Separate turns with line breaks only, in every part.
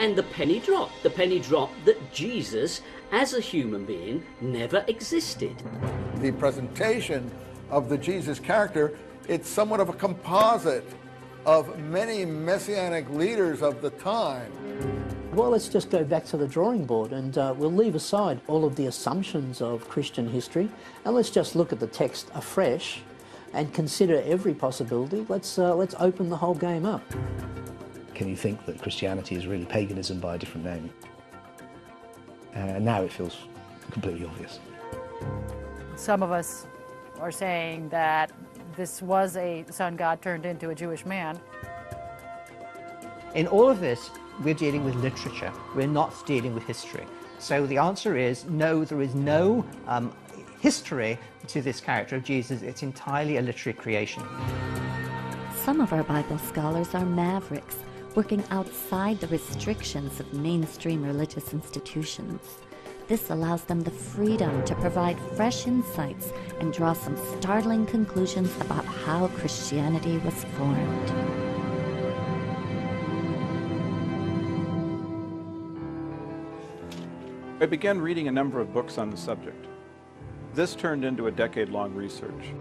And the penny dropped. The penny dropped that Jesus, as a human being, never existed.
The presentation of the Jesus character, it's somewhat of a composite of many messianic leaders of the time.
Well, let's just go back to the drawing board, and we'll leave aside all of the assumptions of Christian history, and let's just look at the text afresh and consider every possibility. Let's open the whole game up.
Can you think that Christianity is really paganism by a different name? Now it feels completely obvious.
Some of us are saying that this was a sun god turned into a Jewish man.
In all of this, we're dealing with literature. We're not dealing with history. So the answer is no, there is no history to this character of Jesus. It's entirely a literary creation.
Some of our Bible scholars are mavericks, working outside the restrictions of mainstream religious institutions. This allows them the freedom to provide fresh insights and draw some startling conclusions about how Christianity was formed.
I began reading a number of books on the subject. This turned into a decade-long research.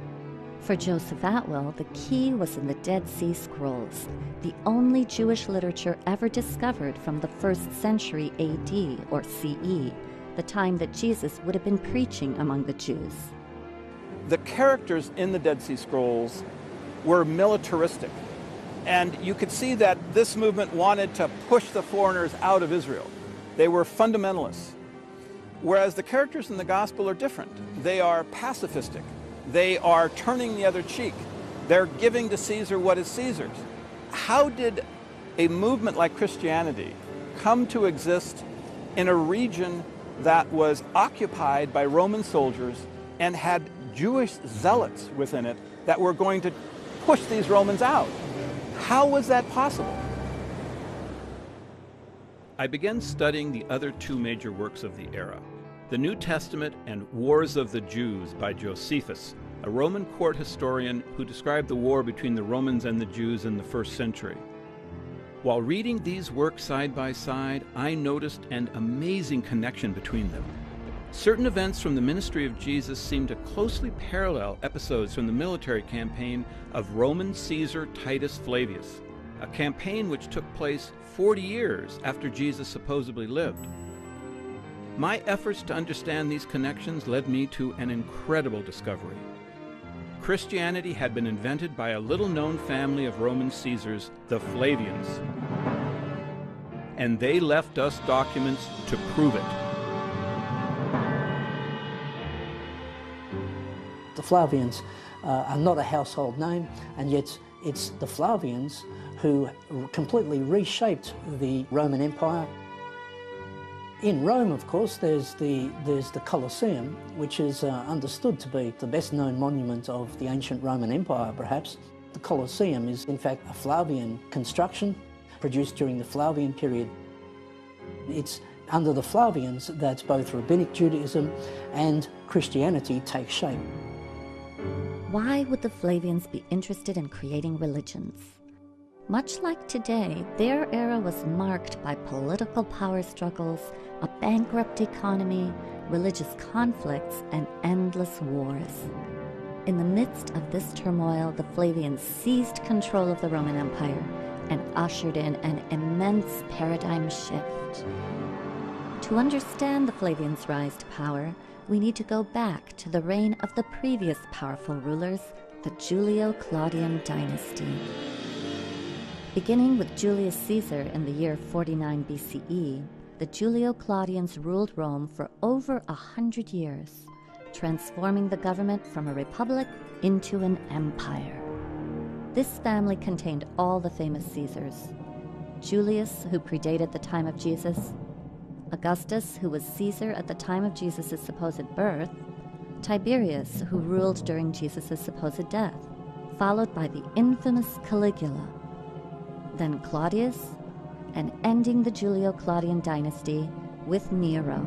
For Joseph Atwell, the key was in the Dead Sea Scrolls, the only Jewish literature ever discovered from the 1st century AD or CE, the time that Jesus would have been preaching among the Jews.
The characters in the Dead Sea Scrolls were militaristic, and you could see that this movement wanted to push the foreigners out of Israel. They were fundamentalists, whereas the characters in the Gospel are different. They are pacifistic. They are turning the other cheek. They're giving to Caesar what is Caesar's. How did a movement like Christianity come to exist in a region that was occupied by Roman soldiers and had Jewish zealots within it that were going to push these Romans out? How was that possible?
I began studying the other two major works of the era, the New Testament and Wars of the Jews by Josephus, a Roman court historian who described the war between the Romans and the Jews in the 1st century. While reading these works side by side, I noticed an amazing connection between them. Certain events from the ministry of Jesus seemed to closely parallel episodes from the military campaign of Roman Caesar Titus Flavius, a campaign which took place 40 years after Jesus supposedly lived. My efforts to understand these connections led me to an incredible discovery. Christianity had been invented by a little-known family of Roman Caesars, the Flavians, and they left us documents to prove it.
The Flavians are not a household name, and yet it's the Flavians who completely reshaped the Roman Empire. In Rome, of course, there's the Colosseum, which is understood to be the best-known monument of the ancient Roman Empire, perhaps. The Colosseum is, in fact, a Flavian construction produced during the Flavian period. It's under the Flavians that both Rabbinic Judaism and Christianity take shape.
Why would the Flavians be interested in creating religions? Much like today, their era was marked by political power struggles, a bankrupt economy, religious conflicts, and endless wars. In the midst of this turmoil, the Flavians seized control of the Roman Empire and ushered in an immense paradigm shift. To understand the Flavians' rise to power, we need to go back to the reign of the previous powerful rulers, the Julio-Claudian dynasty. Beginning with Julius Caesar in the year 49 BCE, the Julio-Claudians ruled Rome for over 100 years, transforming the government from a republic into an empire. This family contained all the famous Caesars: Julius, who predated the time of Jesus; Augustus, who was Caesar at the time of Jesus' supposed birth; Tiberius, who ruled during Jesus' supposed death, followed by the infamous Caligula; then Claudius, and ending the Julio-Claudian dynasty with Nero,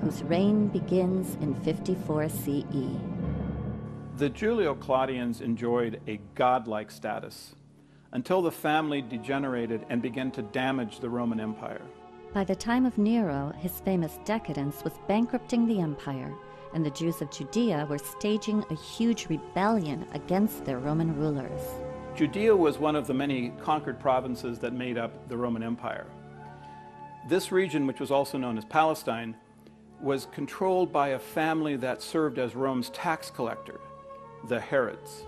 whose reign begins in 54 CE.
The Julio-Claudians enjoyed a godlike status until the family degenerated and began to damage the Roman Empire.
By the time of Nero, his famous decadence was bankrupting the empire, and the Jews of Judea were staging a huge rebellion against their Roman rulers.
Judea was one of the many conquered provinces that made up the Roman Empire. This region, which was also known as Palestine, was controlled by a family that served as Rome's tax collector, the Herods.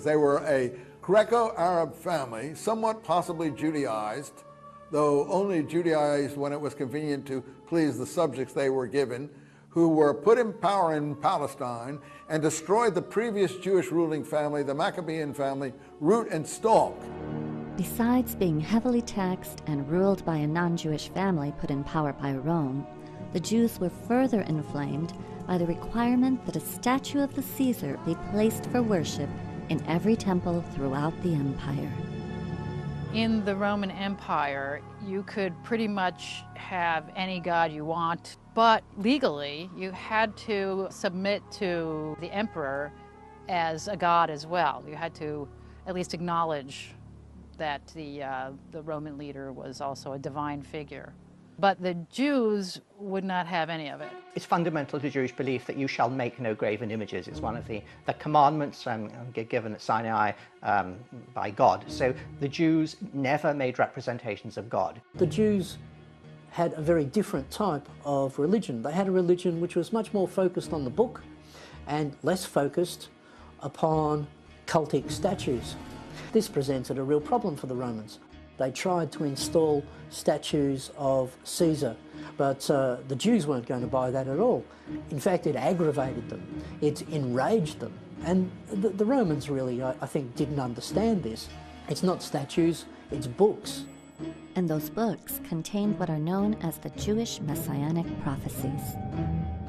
They were a Greco-Arab family, somewhat possibly Judaized, though only Judaized when it was convenient to please the subjects they were given, who were put in power in Palestine and destroyed the previous Jewish ruling family, the Maccabean family, root and stalk.
Besides being heavily taxed and ruled by a non-Jewish family put in power by Rome, the Jews were further inflamed by the requirement that a statue of the Caesar be placed for worship in every temple throughout the empire.
In the Roman Empire, you could pretty much have any god you want, but legally you had to submit to the emperor as a god as well. You had to at least acknowledge that the Roman leader was also a divine figure. But the Jews would not have any of it.
It's fundamental to Jewish belief that you shall make no graven images. It's one of the commandments given at Sinai by God. So the Jews never made representations of God.
The Jews had a very different type of religion. They had a religion which was much more focused on the book and less focused upon cultic statues. This presented a real problem for the Romans. They tried to install statues of Caesar, but the Jews weren't going to buy that at all. In fact, it aggravated them. It enraged them. And the Romans really, I think, didn't understand this. It's not statues, it's books.
And those books contained what are known as the Jewish messianic prophecies.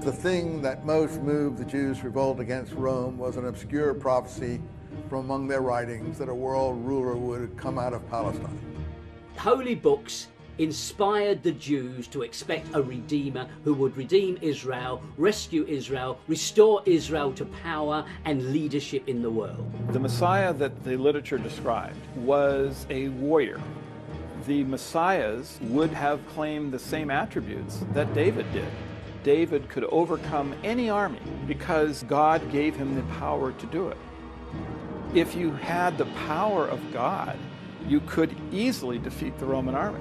The thing that most moved the Jews to revolt against Rome was an obscure prophecy from among their writings that a world ruler would come out of Palestine.
Holy books inspired the Jews to expect a redeemer who would redeem Israel, rescue Israel, restore Israel to power and leadership in the world.
The Messiah that the literature described was a warrior. The Messiahs would have claimed the same attributes that David did. David could overcome any army because God gave him the power to do it. If you had the power of God, you could easily defeat the Roman army.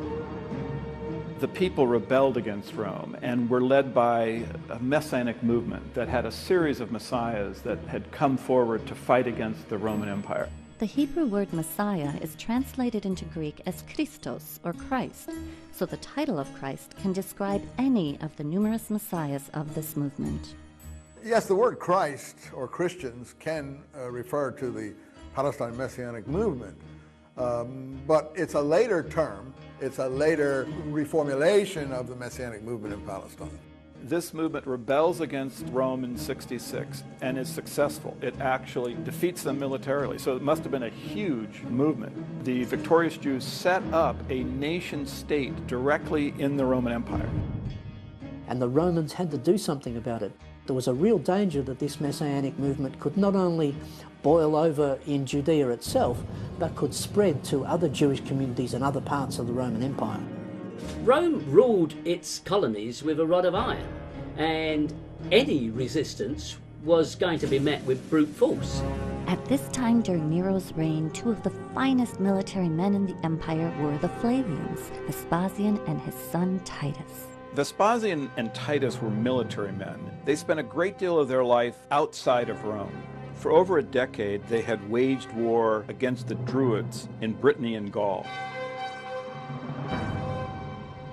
The people rebelled against Rome and were led by a messianic movement that had a series of messiahs that had come forward to fight against the Roman Empire.
The Hebrew word Messiah is translated into Greek as Christos, or Christ, so the title of Christ can describe any of the numerous messiahs of this movement.
Yes, the word Christ or Christians can refer to the Palestine Messianic movement, but it's a later term. It's a later reformulation of the Messianic movement in Palestine.
This movement rebels against Rome in 66 and is successful. It actually defeats them militarily, so it must have been a huge movement. The victorious Jews set up a nation state directly in the Roman Empire.
And the Romans had to do something about it. There was a real danger that this Messianic movement could not only boil over in Judea itself, but could spread to other Jewish communities in other parts of the Roman Empire.
Rome ruled its colonies with a rod of iron, and any resistance was going to be met with brute force.
At this time during Nero's reign, two of the finest military men in the empire were the Flavians, Vespasian and his son Titus.
Vespasian and Titus were military men. They spent a great deal of their life outside of Rome. For over a decade, they had waged war against the Druids in Brittany and Gaul.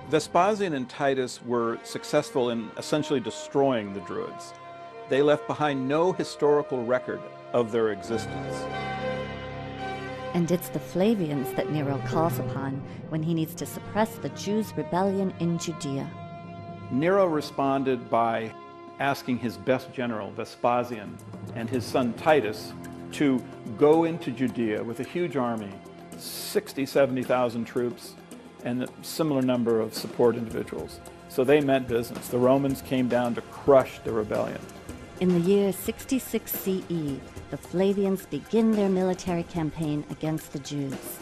Vespasian and Titus were successful in essentially destroying the Druids. They left behind no historical record of their existence.
And it's the Flavians that Nero calls upon when he needs to suppress the Jews' rebellion in Judea.
Nero responded by asking his best general, Vespasian, and his son Titus to go into Judea with a huge army, 60,000, 70,000 troops, and a similar number of support individuals. So they meant business. The Romans came down to crush the rebellion.
In the year 66 CE, the Flavians begin their military campaign against the Jews.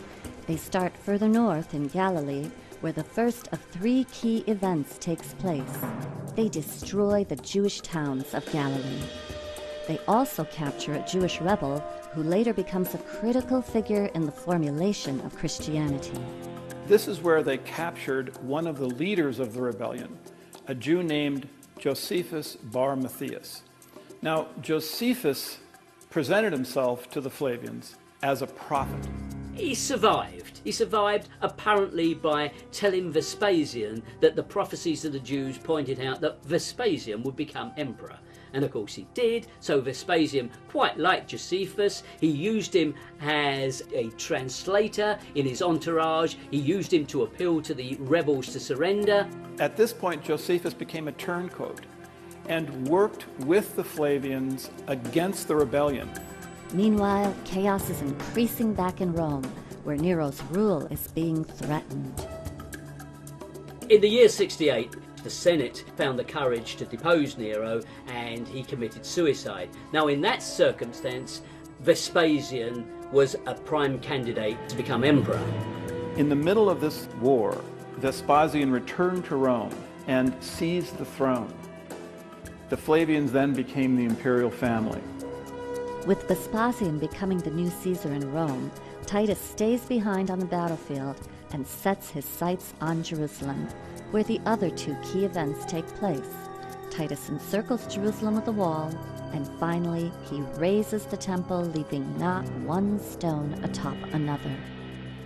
They start further north in Galilee, where the first of 3 key events takes place. They destroy the Jewish towns of Galilee. They also capture a Jewish rebel who later becomes a critical figure in the formulation of Christianity.
This is where they captured one of the leaders of the rebellion, a Jew named Josephus Bar Matthias. Now, Josephus presented himself to the Flavians as a prophet.
He survived. He survived apparently by telling Vespasian that the prophecies of the Jews pointed out that Vespasian would become emperor. And of course he did, so Vespasian quite liked Josephus. He used him as a translator in his entourage. He used him to appeal to the rebels to surrender.
At this point, Josephus became a turncoat and worked with the Flavians against the rebellion.
Meanwhile, chaos is increasing back in Rome, where Nero's rule is being threatened.
In the year 68, the Senate found the courage to depose Nero and he committed suicide. Now, in that circumstance, Vespasian was a prime candidate to become emperor.
In the middle of this war, Vespasian returned to Rome and seized the throne. The Flavians then became the imperial family.
With Vespasian becoming the new Caesar in Rome, Titus stays behind on the battlefield and sets his sights on Jerusalem, where the other 2 key events take place. Titus encircles Jerusalem with a wall, and finally he razes the temple, leaving not one stone atop another.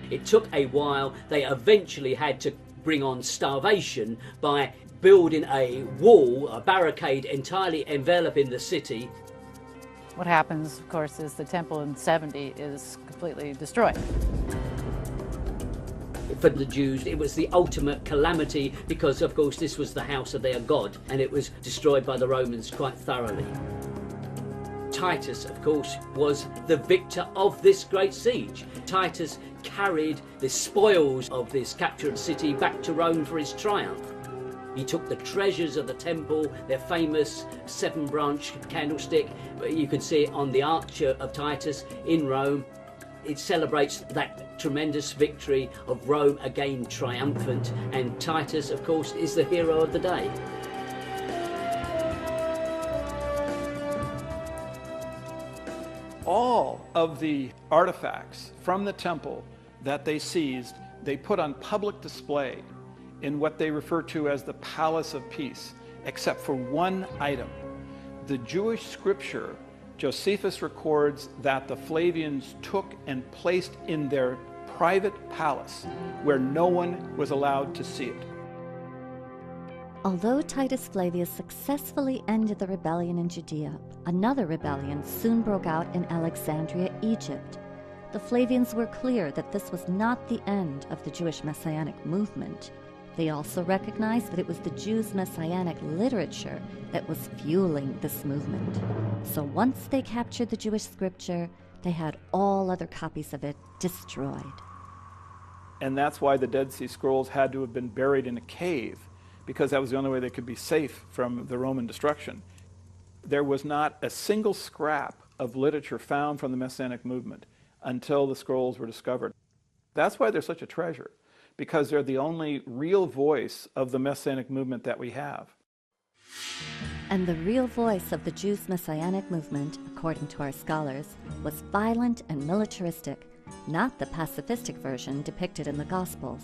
It took a while. They eventually had to bring on starvation by building a wall, a barricade entirely enveloping the city.
What happens, of course, is the temple in 70 is completely destroyed.
For the Jews, it was the ultimate calamity because, of course, this was the house of their God, and it was destroyed by the Romans quite thoroughly. Titus, of course, was the victor of this great siege. Titus carried the spoils of this captured city back to Rome for his triumph. He took the treasures of the temple, their famous 7-branch candlestick. You can see it on the Arch of Titus in Rome. It celebrates that tremendous victory of Rome again triumphant, and Titus, of course, is the hero of the day.
All of the artifacts from the temple that they seized, they put on public display in what they refer to as the Palace of Peace, except for one item. The Jewish scripture, Josephus records that the Flavians took and placed in their private palace where no one was allowed to see it.
Although Titus Flavius successfully ended the rebellion in Judea, another rebellion soon broke out in Alexandria, Egypt. The Flavians were clear that this was not the end of the Jewish Messianic movement. They also recognized that it was the Jews' Messianic literature that was fueling this movement. So once they captured the Jewish scripture, they had all other copies of it destroyed.
And that's why the Dead Sea Scrolls had to have been buried in a cave, because that was the only way they could be safe from the Roman destruction. There was not a single scrap of literature found from the Messianic movement until the scrolls were discovered. That's why they're such a treasure, because they're the only real voice of the Messianic movement that we have.
And the real voice of the Jews' Messianic movement, according to our scholars, was violent and militaristic, not the pacifistic version depicted in the Gospels.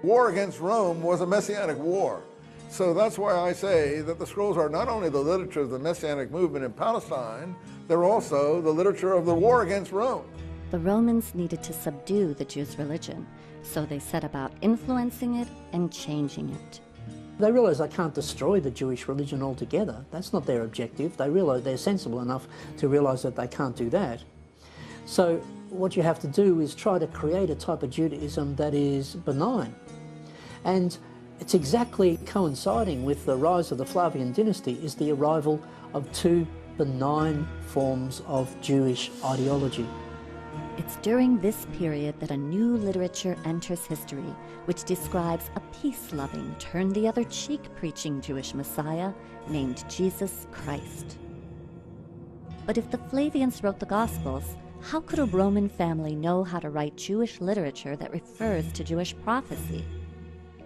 War against Rome was a Messianic war. So that's why I say that the scrolls are not only the literature of the Messianic movement in Palestine, they're also the literature of the war against Rome.
The Romans needed to subdue the Jews' religion, so they set about influencing it and changing it.
They realise they can't destroy the Jewish religion altogether. That's not their objective. They realise they're sensible enough to realise that they can't do that. So what you have to do is try to create a type of Judaism that is benign. And it's exactly coinciding with the rise of the Flavian dynasty is the arrival of 2 benign forms of Jewish ideology.
It's during this period that a new literature enters history, which describes a peace-loving, turn-the-other-cheek preaching Jewish Messiah named Jesus Christ. But if the Flavians wrote the Gospels, How could a Roman family know how to write Jewish literature that refers to Jewish prophecy?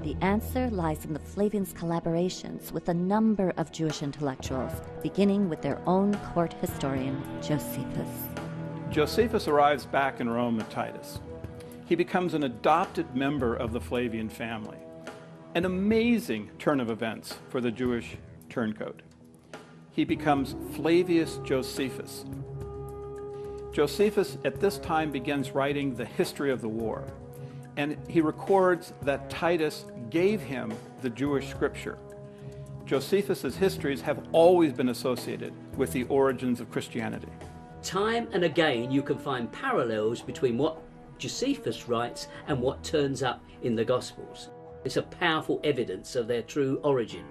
The answer lies in the Flavians' collaborations with a number of Jewish intellectuals, beginning with their own court historian, Josephus.
Josephus arrives back in Rome with Titus. He becomes an adopted member of the Flavian family. An amazing turn of events for the Jewish turncoat. He becomes Flavius Josephus. Josephus at this time begins writing the history of the war, and he records that Titus gave him the Jewish scripture. Josephus's histories have always been associated with the origins of Christianity.
Time and again you can find parallels between what Josephus writes and what turns up in the Gospels. It's a powerful evidence of their true origin.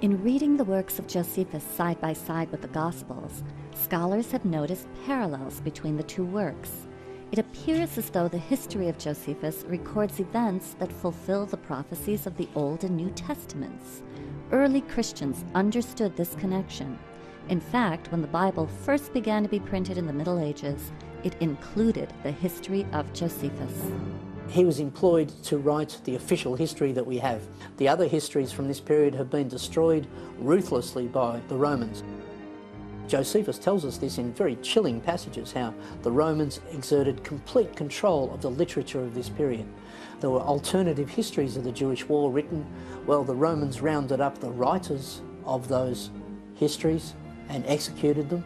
In reading the works of Josephus side by side with the Gospels, scholars have noticed parallels between the two works. It appears as though the history of Josephus records events that fulfill the prophecies of the Old and New Testaments. Early Christians understood this connection. In fact, when the Bible first began to be printed in the Middle Ages, it included the history of Josephus.
He was employed to write the official history that we have. The other histories from this period have been destroyed ruthlessly by the Romans. Josephus tells us this in very chilling passages, how the Romans exerted complete control of the literature of this period. There were alternative histories of the Jewish war written. Well, the Romans rounded up the writers of those histories and executed them.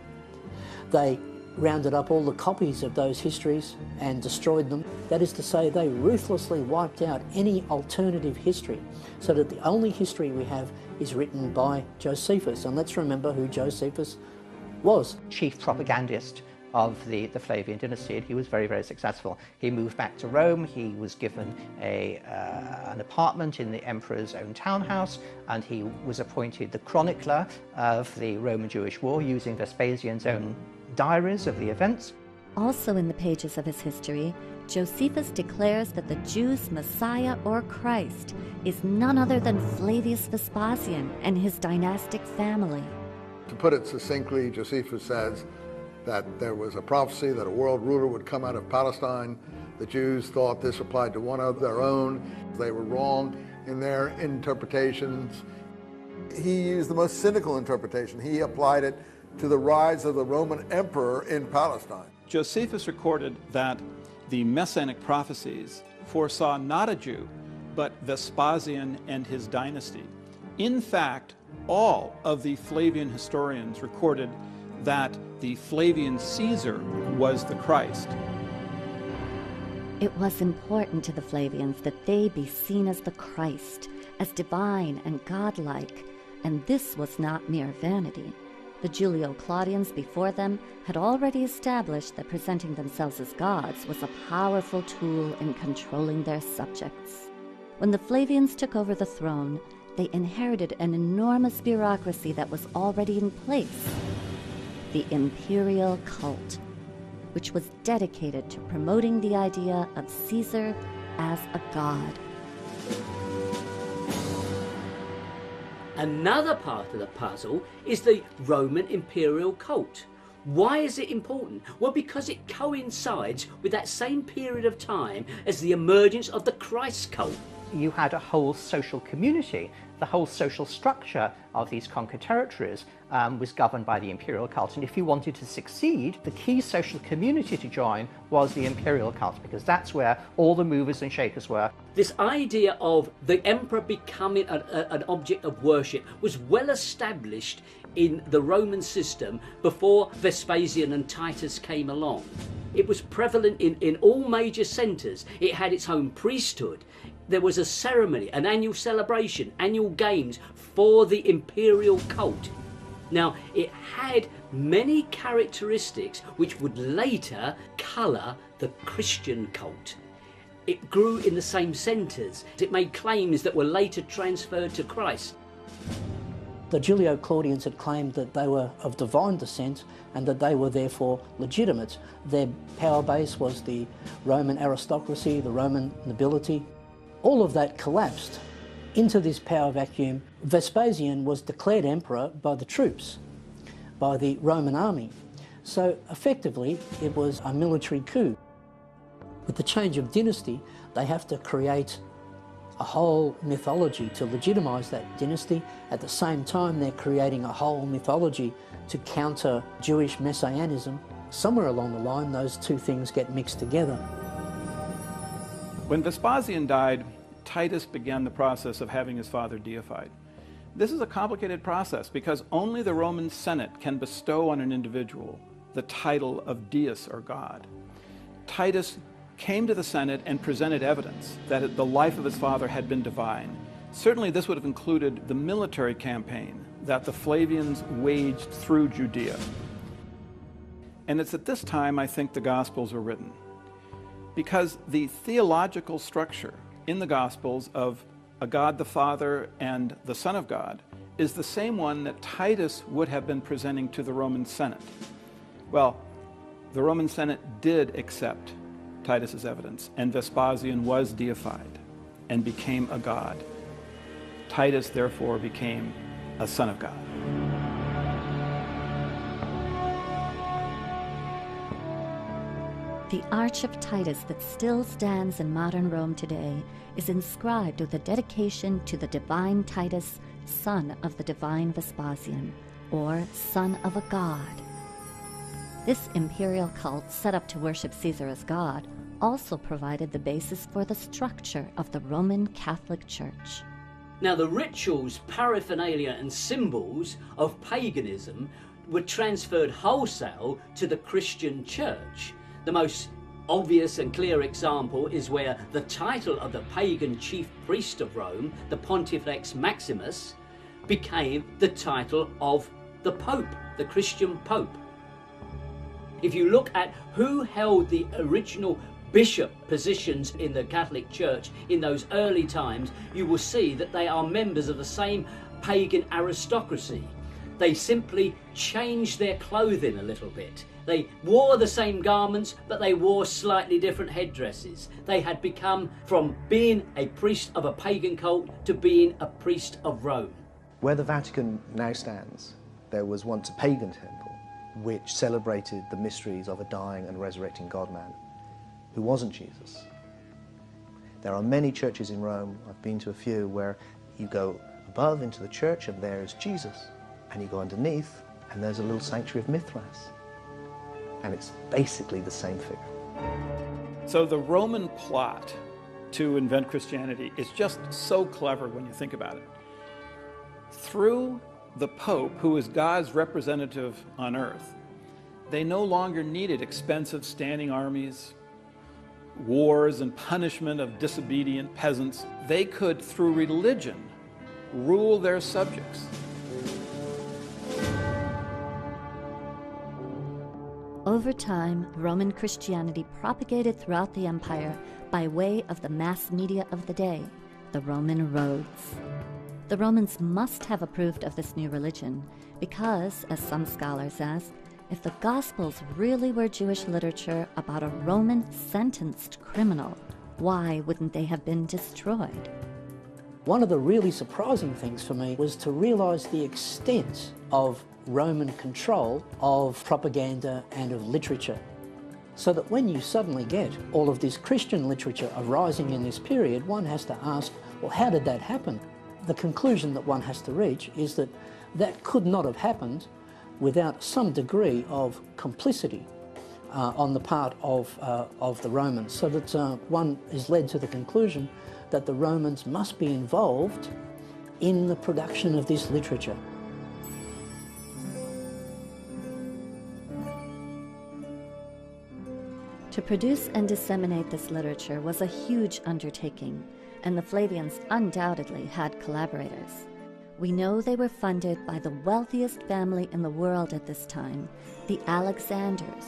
They rounded up all the copies of those histories and destroyed them. That is to say, they ruthlessly wiped out any alternative history, so that the only history we have is written by Josephus. And let's remember who Josephus was.
Chief propagandist of the Flavian dynasty, and he was very, very successful. He moved back to Rome, he was given an apartment in the emperor's own townhouse, and he was appointed the chronicler of the Roman Jewish War, using Vespasian's own diaries of the events.
Also in the pages of his history, Josephus declares that the Jews' Messiah or Christ is none other than Flavius Vespasian and his dynastic family.
To put it succinctly, Josephus says that there was a prophecy that a world ruler would come out of Palestine. The Jews thought this applied to one of their own. They were wrong in their interpretations. He used the most cynical interpretation. He applied it to the rise of the Roman emperor in Palestine.
Josephus recorded that the Messianic prophecies foresaw not a Jew, but Vespasian and his dynasty. In fact, all of the Flavian historians recorded that the Flavian Caesar was the Christ.
It was important to the Flavians that they be seen as the Christ, as divine and godlike, and this was not mere vanity. The Julio-Claudians before them had already established that presenting themselves as gods was a powerful tool in controlling their subjects. When the Flavians took over the throne, they inherited an enormous bureaucracy that was already in place, the imperial cult, which was dedicated to promoting the idea of Caesar as a god.
Another part of the puzzle is the Roman imperial cult. Why is it important? Well, because it coincides with that same period of time as the emergence of the Christ cult.
You had a whole social community. The whole social structure of these conquered territories was governed by the imperial cult. And if you wanted to succeed, the key social community to join was the imperial cult, because that's where all the movers and shakers were.
This idea of the emperor becoming an object of worship was well established in the Roman system before Vespasian and Titus came along. It was prevalent in all major centres. It had its own priesthood. There was a ceremony, an annual celebration, annual games for the imperial cult. Now, it had many characteristics which would later colour the Christian cult. It grew in the same centres. It made claims that were later transferred to Christ.
The Julio-Claudians had claimed that they were of divine descent and that they were therefore legitimate. Their power base was the Roman aristocracy, the Roman nobility. All of that collapsed into this power vacuum. Vespasian was declared emperor by the troops, by the Roman army. So effectively, it was a military coup. With the change of dynasty, they have to create a whole mythology to legitimise that dynasty. At the same time, they're creating a whole mythology to counter Jewish messianism. Somewhere along the line, those two things get mixed together.
When Vespasian died, Titus began the process of having his father deified. This is a complicated process because only the Roman Senate can bestow on an individual the title of deus or god. Titus came to the Senate and presented evidence that the life of his father had been divine. Certainly this would have included the military campaign that the Flavians waged through Judea. And it's at this time I think the Gospels were written, because the theological structure in the Gospels of a God the Father and the Son of God is the same one that Titus would have been presenting to the Roman Senate. Well, the Roman Senate did accept Titus's evidence, and Vespasian was deified and became a god. Titus therefore became a son of God.
The Arch of Titus that still stands in modern Rome today is inscribed with a dedication to the divine Titus, son of the divine Vespasian, or son of a god. This imperial cult, set up to worship Caesar as god, also provided the basis for the structure of the Roman Catholic Church.
Now, the rituals, paraphernalia and symbols of paganism were transferred wholesale to the Christian church. The most obvious and clear example is where the title of the pagan chief priest of Rome, the Pontifex Maximus, became the title of the Pope, the Christian Pope. If you look at who held the original bishop positions in the Catholic Church in those early times, you will see that they are members of the same pagan aristocracy. They simply changed their clothing a little bit. They wore the same garments, but they wore slightly different headdresses. They had become from being a priest of a pagan cult to being a priest of Rome.
Where the Vatican now stands, there was once a pagan temple which celebrated the mysteries of a dying and resurrecting God-man who wasn't Jesus. There are many churches in Rome, I've been to a few, where you go above into the church and there is Jesus, and you go underneath and there's a little sanctuary of Mithras, and it's basically the same figure.
So the Roman plot to invent Christianity is just so clever when you think about it. Through the Pope, who is God's representative on earth, they no longer needed expensive standing armies, wars, and punishment of disobedient peasants. They could, through religion, rule their subjects.
Over time, Roman Christianity propagated throughout the empire by way of the mass media of the day, the Roman roads. The Romans must have approved of this new religion because, as some scholars ask, if the Gospels really were Jewish literature about a Roman sentenced criminal, why wouldn't they have been destroyed?
One of the really surprising things for me was to realise the extent of Roman control of propaganda and of literature. So that when you suddenly get all of this Christian literature arising in this period, one has to ask, well, how did that happen? The conclusion that one has to reach is that that could not have happened without some degree of complicity on the part of the Romans, so that one is led to the conclusion that the Romans must be involved in the production of this literature.
To produce and disseminate this literature was a huge undertaking, and the Flavians undoubtedly had collaborators. We know they were funded by the wealthiest family in the world at this time, the Alexanders,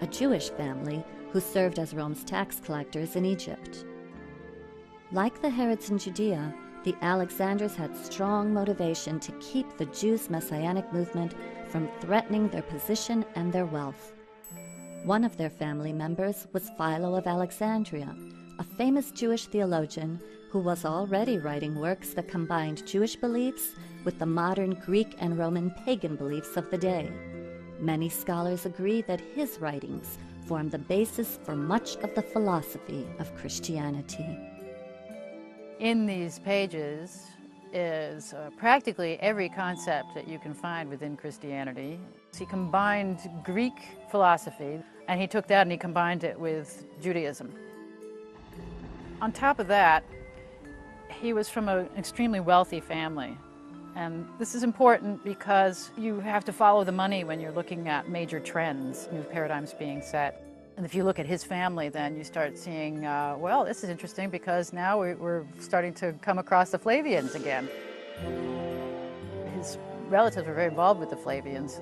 a Jewish family who served as Rome's tax collectors in Egypt. Like the Herods in Judea, the Alexanders had strong motivation to keep the Jews' messianic movement from threatening their position and their wealth. One of their family members was Philo of Alexandria, a famous Jewish theologian who was already writing works that combined Jewish beliefs with the modern Greek and Roman pagan beliefs of the day. Many scholars agree that his writings form the basis for much of the philosophy of Christianity.
In these pages is practically every concept that you can find within Christianity. He combined Greek philosophy, and he took that and he combined it with Judaism. On top of that, he was from an extremely wealthy family. And this is important because you have to follow the money when you're looking at major trends, new paradigms being set. And if you look at his family, then you start seeing, well, this is interesting because now we're starting to come across the Flavians again. His relatives were very involved with the Flavians.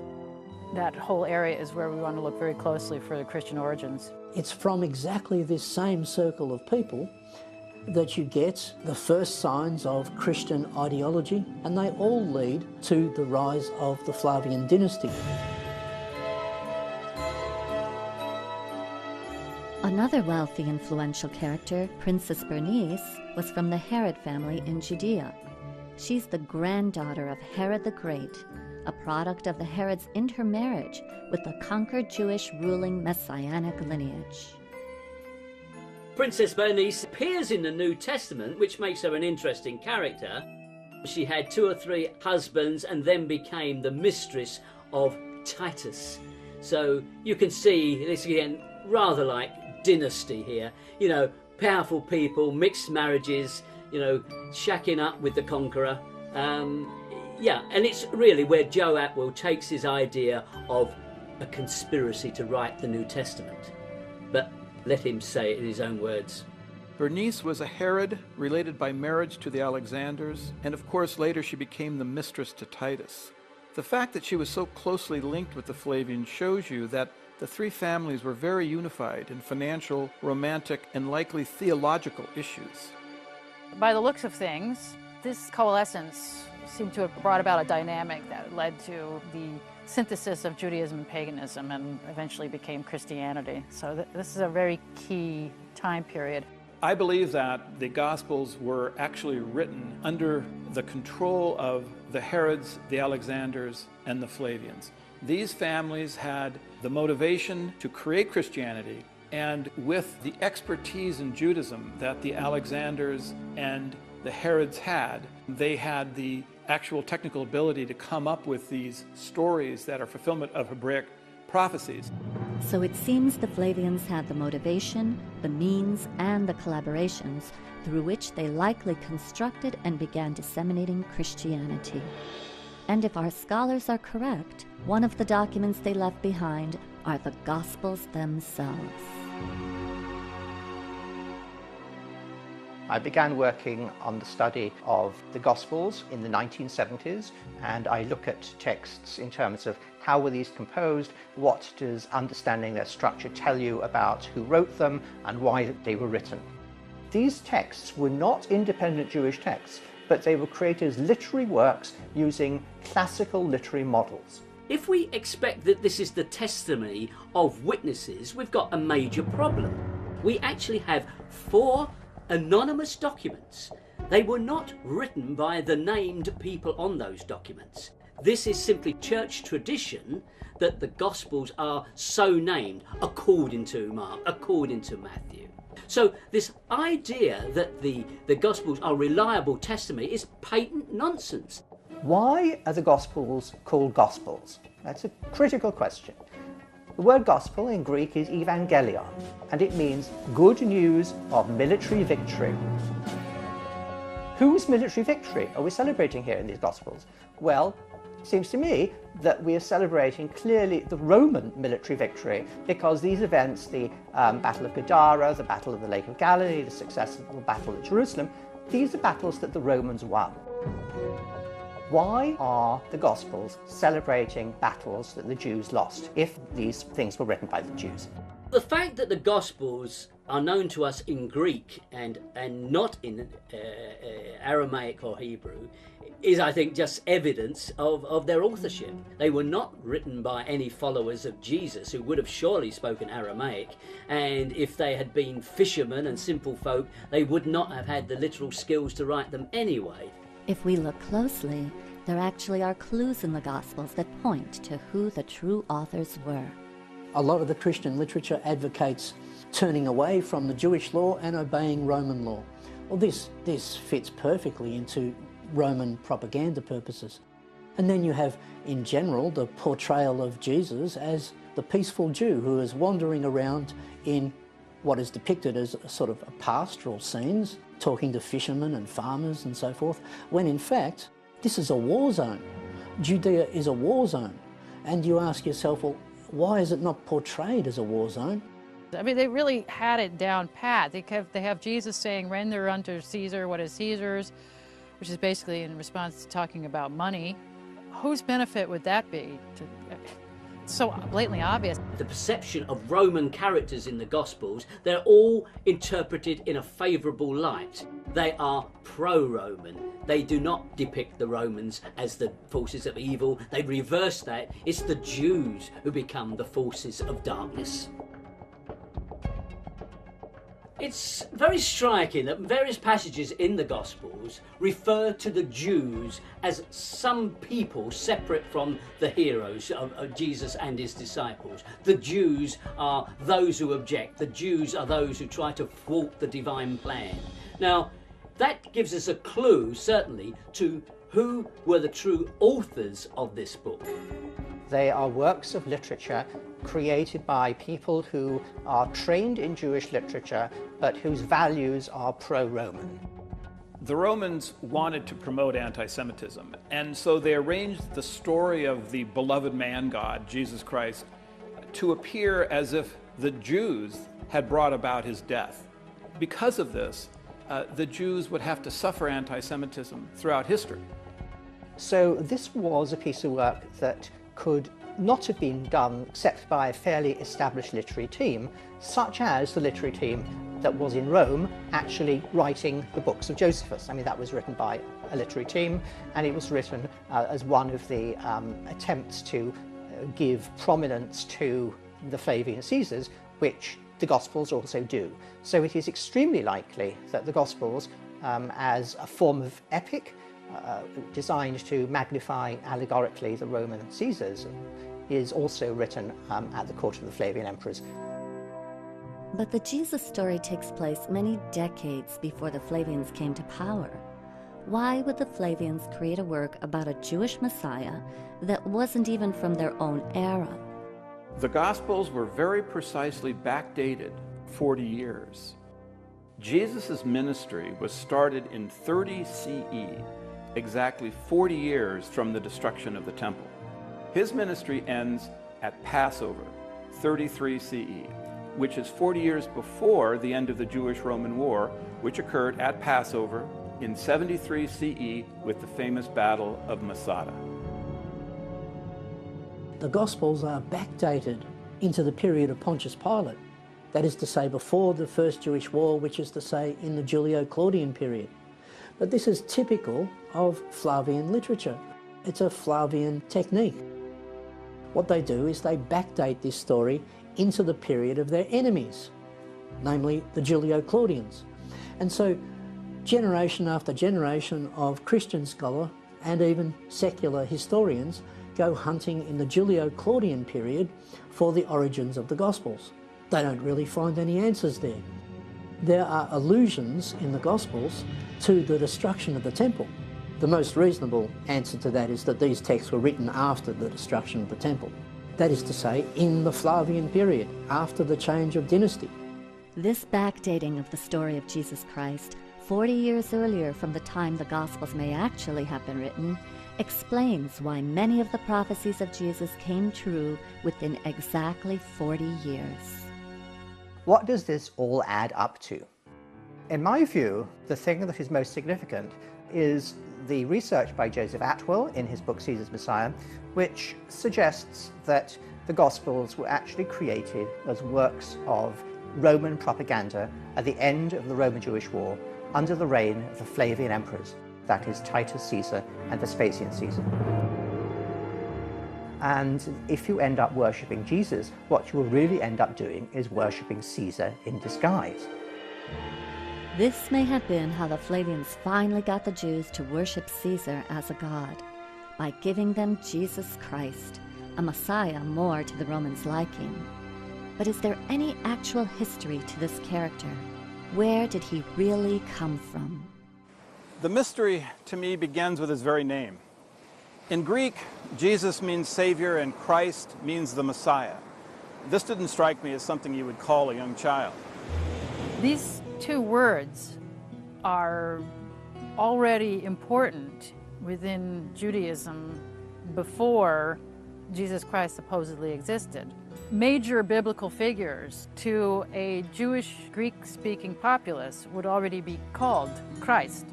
That whole area is where we want to look very closely for the Christian origins.
It's from exactly this same circle of people that you get the first signs of Christian ideology, and they all lead to the rise of the Flavian dynasty.
Another wealthy, influential character, Princess Bernice, was from the Herod family in Judea. She's the granddaughter of Herod the Great, a product of the Herod's intermarriage with the conquered Jewish ruling messianic lineage.
Princess Bernice appears in the New Testament, which makes her an interesting character. She had 2 or 3 husbands and then became the mistress of Titus. So you can see this again, rather like dynasty here. You know, powerful people, mixed marriages, you know, shacking up with the conqueror. Yeah, and it's really where Joe Atwill takes his idea of a conspiracy to write the New Testament. But let him say it in his own words.
Bernice was a Herod related by marriage to the Alexanders, and of course later she became the mistress to Titus. The fact that she was so closely linked with the Flavians shows you that the 3 families were very unified in financial, romantic, and likely theological issues.
By the looks of things, this coalescence seemed to have brought about a dynamic that led to the synthesis of Judaism and paganism and eventually became Christianity. So this is a very key time period.
I believe that the Gospels were actually written under the control of the Herods, the Alexanders, and the Flavians. These families had the motivation to create Christianity, and with the expertise in Judaism that the Alexanders and the Herods had, they had the actual technical ability to come up with these stories that are fulfillment of Hebraic prophecies.
So it seems the Flavians had the motivation, the means, and the collaborations through which they likely constructed and began disseminating Christianity. And if our scholars are correct, one of the documents they left behind are the Gospels themselves.
I began working on the study of the Gospels in the 1970s, and I look at texts in terms of how were these composed, what does understanding their structure tell you about who wrote them and why they were written. These texts were not independent Jewish texts, but they were created as literary works using classical literary models.
If we expect that this is the testimony of witnesses, we've got a major problem. We actually have 4 anonymous documents. They were not written by the named people on those documents. This is simply church tradition that the Gospels are so named according to Mark, according to Matthew. So this idea that the Gospels are reliable testimony is patent nonsense.
Why are the Gospels called Gospels? That's a critical question. The word gospel in Greek is evangelion, and it means good news of military victory. Whose military victory are we celebrating here in these Gospels? Well, it seems to me that we are celebrating clearly the Roman military victory, because these events, the Battle of Gadara, the Battle of the Lake of Galilee, the successful Battle of Jerusalem, these are battles that the Romans won. Why are the Gospels celebrating battles that the Jews lost if these things were written by the Jews?
The fact that the Gospels are known to us in Greek and not in Aramaic or Hebrew is, I think, just evidence of their authorship. They were not written by any followers of Jesus who would have surely spoken Aramaic, and if they had been fishermen and simple folk, they would not have had the literal skills to write them anyway.
If we look closely, There actually are clues in the Gospels that point to who the true authors were.
A lot of the Christian literature advocates turning away from the Jewish law and obeying Roman law. Well, this fits perfectly into Roman propaganda purposes. And then you have, in general, the portrayal of Jesus as the peaceful Jew who is wandering around in what is depicted as a sort of a pastoral scenes, talking to fishermen and farmers and so forth, when in fact, this is a war zone. Judea is a war zone. And you ask yourself, well, why is it not portrayed as a war zone?
I mean, they really had it down pat. They have Jesus saying, render unto Caesar what is Caesar's, which is basically in response to talking about money. Whose benefit would that be? It's so blatantly obvious.
The perception of Roman characters in the Gospels, they're all interpreted in a favourable light. They are pro-Roman. They do not depict the Romans as the forces of evil. They reverse that. It's the Jews who become the forces of darkness. It's very striking that various passages in the Gospels refer to the Jews as some people separate from the heroes of Jesus and his disciples. The Jews are those who object. The Jews are those who try to thwart the divine plan. Now, that gives us a clue, certainly, to who were the true authors of this book.
They are works of literature created by people who are trained in Jewish literature, but whose values are pro-Roman.
The Romans wanted to promote anti-Semitism, and so they arranged the story of the beloved man God, Jesus Christ, to appear as if the Jews had brought about his death. Because of this, the Jews would have to suffer anti-Semitism throughout history.
So this was a piece of work that could not have been done except by a fairly established literary team, such as the literary team that was in Rome actually writing the books of Josephus. I mean, that was written by a literary team, and it was written as one of the attempts to give prominence to the Flavian Caesars, which the Gospels also do. So it is extremely likely that the Gospels, as a form of epic, designed to magnify allegorically the Roman Caesars, is also written at the court of the Flavian emperors.
But the Jesus story takes place many decades before the Flavians came to power. Why would the Flavians create a work about a Jewish Messiah that wasn't even from their own era?
The Gospels were very precisely backdated 40 years. Jesus' ministry was started in 30 CE, exactly 40 years from the destruction of the temple. His ministry ends at Passover, 33 CE, which is 40 years before the end of the Jewish-Roman War, which occurred at Passover in 73 CE with the famous Battle of Masada.
The Gospels are backdated into the period of Pontius Pilate, that is to say before the First Jewish War, which is to say in the Julio-Claudian period. But this is typical of Flavian literature. It's a Flavian technique. What they do is they backdate this story into the period of their enemies, namely the Julio-Claudians. And so generation after generation of Christian scholar and even secular historians go hunting in the Julio-Claudian period for the origins of the Gospels. They don't really find any answers there. There are allusions in the Gospels to the destruction of the temple. The most reasonable answer to that is that these texts were written after the destruction of the temple. That is to say, in the Flavian period, after the change of dynasty.
This backdating of the story of Jesus Christ, 40 years earlier from the time the Gospels may actually have been written, explains why many of the prophecies of Jesus came true within exactly 40 years.
What does this all add up to? In my view, the thing that is most significant is the research by Joseph Atwill in his book Caesar's Messiah, which suggests that the Gospels were actually created as works of Roman propaganda at the end of the Roman-Jewish War under the reign of the Flavian emperors, that is Titus Caesar and Vespasian Caesar. And if you end up worshipping Jesus, what you will really end up doing is worshipping Caesar in disguise.
This may have been how the Flavians finally got the Jews to worship Caesar as a god. by giving them Jesus Christ, a Messiah more to the Romans' liking. But is there any actual history to this character? Where did he really come from?
The mystery to me begins with his very name. In Greek, Jesus means Savior and Christ means the Messiah. This didn't strike me as something you would call a young child.
These two words are already important within Judaism before Jesus Christ supposedly existed. Major biblical figures to a Jewish Greek-speaking populace would already be called Christ.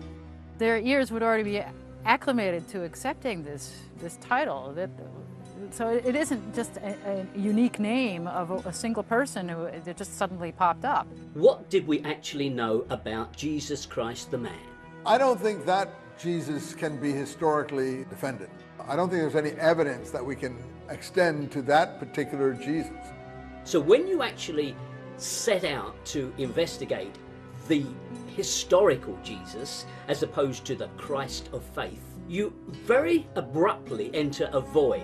Their ears would already be acclimated to accepting this title. So it isn't just a unique name of a single person who that just suddenly popped up.
What did we actually know about Jesus Christ the man?
I don't think that Jesus can be historically defended. I don't think there's any evidence that we can extend to that particular Jesus.
So when you actually set out to investigate the historical Jesus as opposed to the Christ of faith, you very abruptly enter a void.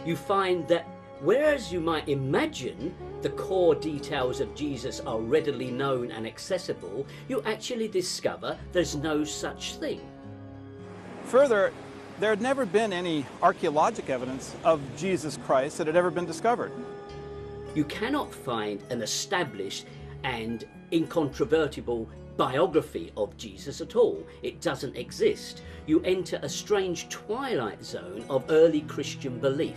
You find that whereas you might imagine the core details of Jesus are readily known and accessible, you actually discover there's no such thing.
Further, there had never been any archaeologic evidence of Jesus Christ that had ever been discovered.
You cannot find an established and incontrovertible biography of Jesus at all. It doesn't exist. You enter a strange twilight zone of early Christian belief.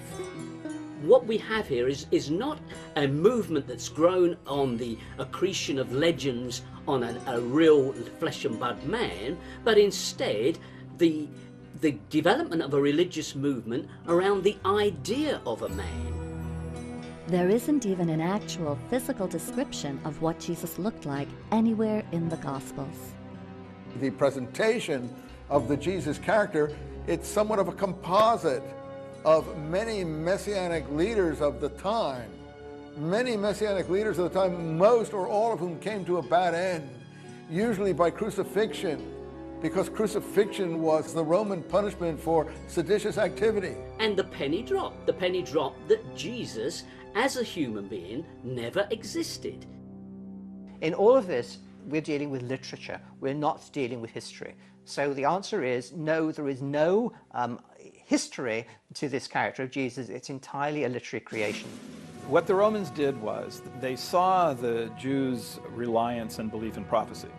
What we have here is not a movement that's grown on the accretion of legends on a real flesh and blood man, but instead the development of a religious movement around the idea of a man.
There isn't even an actual physical description of what Jesus looked like anywhere in the Gospels.
The presentation of the Jesus character, it's somewhat of a composite of many messianic leaders of the time. Many messianic leaders of the time, most or all of whom came to a bad end, usually by crucifixion, because crucifixion was the Roman punishment for seditious activity.
And the penny dropped that Jesus, as a human being, never existed.
In all of this, we're dealing with literature. We're not dealing with history. So the answer is no, there is no history to this character of Jesus. It's entirely a literary creation.
What the Romans did was they saw the Jews' reliance and belief in prophecy.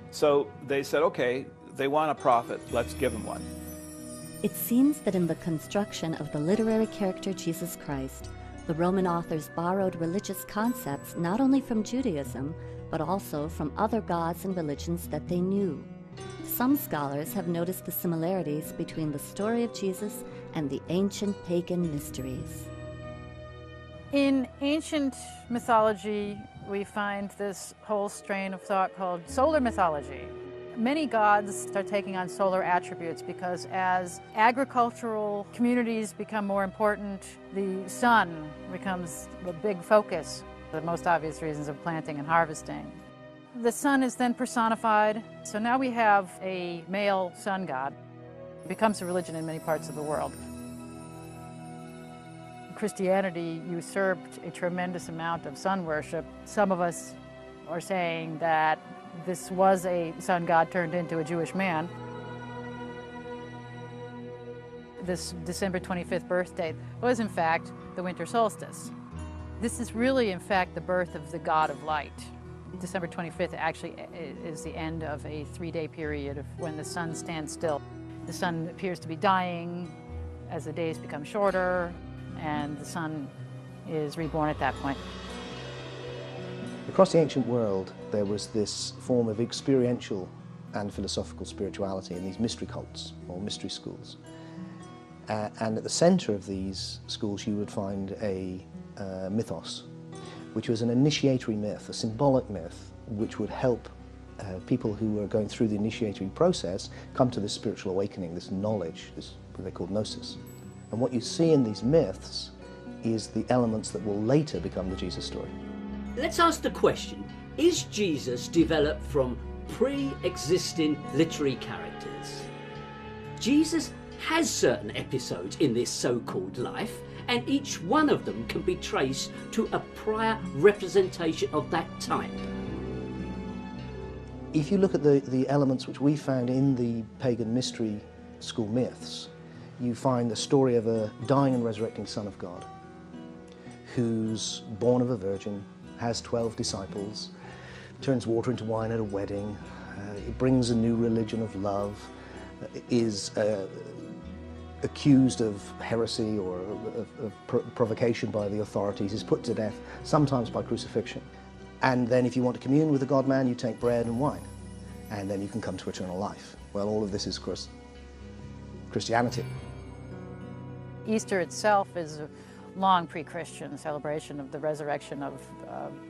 So they said, okay, they want a prophet, let's give them one.
It seems that in the construction of the literary character Jesus Christ, the Roman authors borrowed religious concepts not only from Judaism, but also from other gods and religions that they knew. Some scholars have noticed the similarities between the story of Jesus and the ancient pagan mysteries.
In ancient mythology, we find this whole strain of thought called solar mythology. Many gods start taking on solar attributes because as agricultural communities become more important, the sun becomes the big focus, the most obvious reasons of planting and harvesting. The sun is then personified, so now we have a male sun god. It becomes a religion in many parts of the world. Christianity usurped a tremendous amount of sun worship. Some of us are saying that this was a sun god turned into a Jewish man. This December 25th birthday was in fact the winter solstice. This is really in fact the birth of the god of light. December 25th actually is the end of a 3-day period of when the sun stands still. The sun appears to be dying as the days become shorter, and the sun is reborn at that point.
Across the ancient world, there was this form of experiential and philosophical spirituality in these mystery cults, or mystery schools. And at the center of these schools, you would find a mythos, which was an initiatory myth, a symbolic myth, which would help people who were going through the initiatory process come to this spiritual awakening, this knowledge, this what they called gnosis. And what you see in these myths is the elements that will later become the Jesus story.
Let's ask the question, is Jesus developed from pre-existing literary characters? Jesus has certain episodes in this so-called life, and each one of them can be traced to a prior representation of that type.
If you look at the elements which we found in the pagan mystery school myths, you find the story of a dying and resurrecting Son of God who's born of a virgin, has 12 disciples, turns water into wine at a wedding, it brings a new religion of love, is accused of heresy or of provocation by the authorities, is put to death, sometimes by crucifixion. And then if you want to commune with the God-man, you take bread and wine, and then you can come to eternal life. Well, all of this is, of course, Christianity.
Easter itself is a long pre-Christian celebration of the resurrection of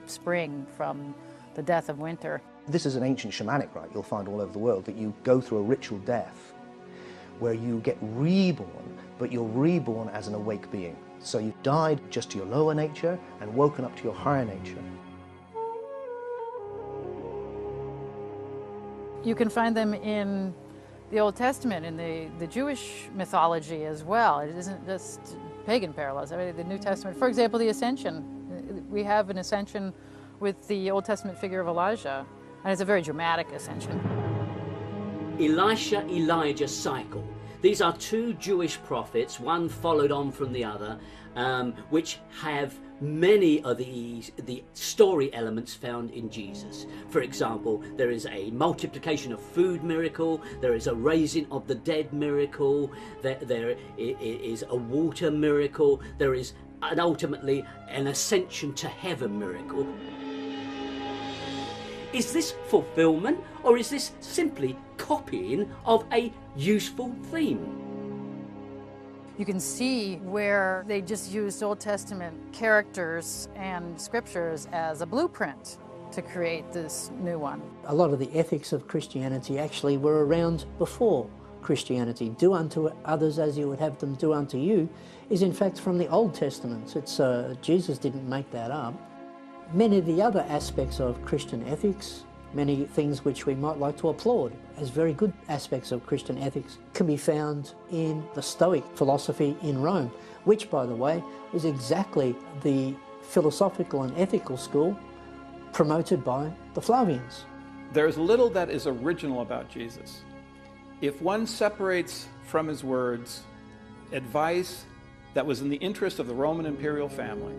spring from the death of winter.
This is an ancient shamanic rite you'll find all over the world, that you go through a ritual death where you get reborn, but you're reborn as an awake being. So you've died just to your lower nature and woken up to your higher nature.
You can find them in the Old Testament, in the Jewish mythology as well. It isn't just pagan parallels. I mean, the New Testament, for example, the Ascension. We have an ascension with the Old Testament figure of Elijah, and it's a very dramatic ascension.
Elisha-Elijah cycle. These are two Jewish prophets, one followed on from the other, which have many of the story elements found in Jesus. For example, there is a multiplication of food miracle, there is a raising of the dead miracle, there is a water miracle, there is ultimately an ascension to heaven miracle. Is this fulfillment, or is this simply copying of a useful theme?
You can see where they just used Old Testament characters and scriptures as a blueprint to create this new one.
A lot of the ethics of Christianity actually were around before Christianity. Do unto others as you would have them do unto you is in fact from the Old Testament. Jesus didn't make that up. Many of the other aspects of Christian ethics, many things which we might like to applaud as very good aspects of Christian ethics, can be found in the Stoic philosophy in Rome, which, by the way, was exactly the philosophical and ethical school promoted by the Flavians.
There's little that is original about Jesus. If one separates from his words advice that was in the interest of the Roman imperial family,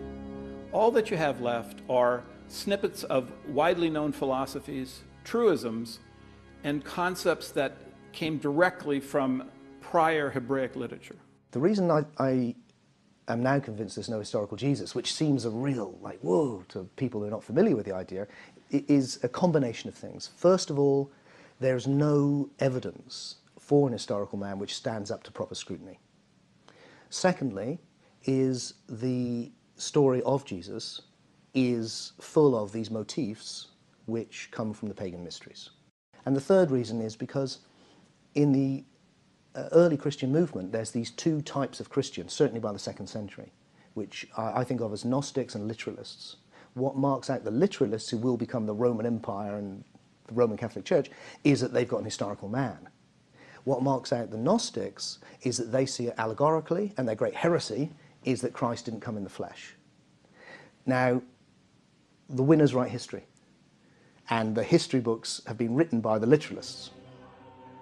all that you have left are snippets of widely known philosophies, truisms, and concepts that came directly from prior Hebraic literature.
The reason I am now convinced there's no historical Jesus, which seems a real, like, whoa, to people who are not familiar with the idea, is a combination of things. First of all, there's no evidence for an historical man which stands up to proper scrutiny. Secondly, is the story of Jesus is full of these motifs which come from the pagan mysteries. And the third reason is because in the early Christian movement, there's these two types of Christians, certainly by the 2nd century, which I think of as Gnostics and literalists. What marks out the literalists, who will become the Roman Empire and the Roman Catholic Church, is that they've got an historical man. What marks out the Gnostics is that they see it allegorically, and their great heresy is that Christ didn't come in the flesh. Now, the winners write history, and the history books have been written by the literalists.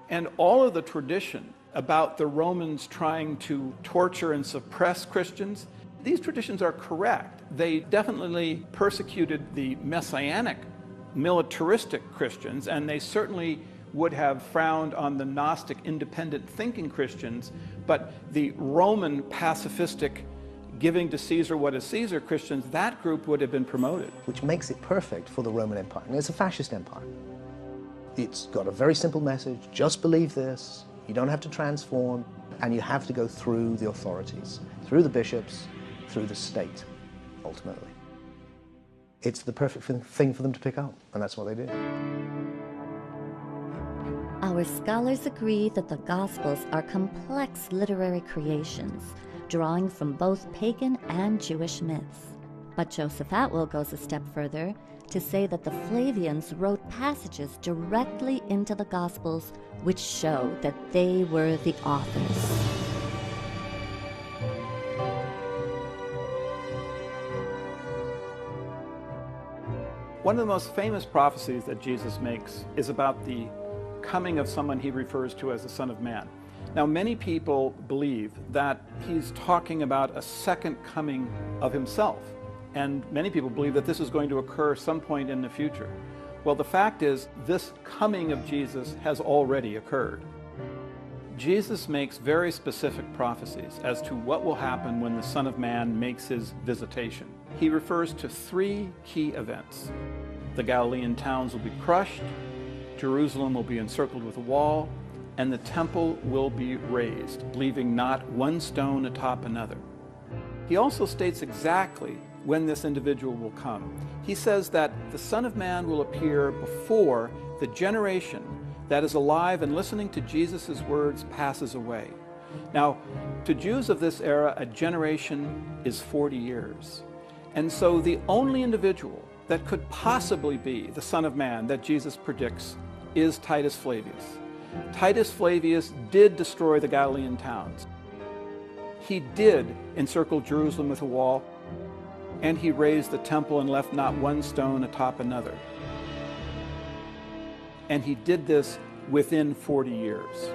And all of the tradition about the Romans trying to torture and suppress Christians, these traditions are correct. They definitely persecuted the messianic, militaristic Christians, and they certainly would have frowned on the Gnostic, independent thinking Christians, but the Roman pacifistic, giving to Caesar what is Caesar Christians, that group would have been promoted.
Which makes it perfect for the Roman Empire. And it's a fascist empire. It's got a very simple message: just believe this, you don't have to transform, and you have to go through the authorities, through the bishops, through the state, ultimately. It's the perfect thing for them to pick up, and that's what they did.
Our scholars agree that the Gospels are complex literary creations, drawing from both pagan and Jewish myths. But Joseph Atwill goes a step further to say that the Flavians wrote passages directly into the Gospels which show that they were the authors.
One of the most famous prophecies that Jesus makes is about the coming of someone he refers to as the Son of Man. Now, many people believe that he's talking about a second coming of himself, and many people believe that this is going to occur some point in the future. Well, the fact is, this coming of Jesus has already occurred. Jesus makes very specific prophecies as to what will happen when the Son of Man makes his visitation. He refers to three key events. The Galilean towns will be crushed, Jerusalem will be encircled with a wall, and the temple will be razed, leaving not one stone atop another. He also states exactly when this individual will come. He says that the Son of Man will appear before the generation that is alive and listening to Jesus' words passes away. Now, to Jews of this era, a generation is 40 years. And so the only individual that could possibly be the Son of Man that Jesus predicts is Titus Flavius. Titus Flavius did destroy the Galilean towns. He did encircle Jerusalem with a wall, and he razed the temple and left not one stone atop another. And he did this within 40 years.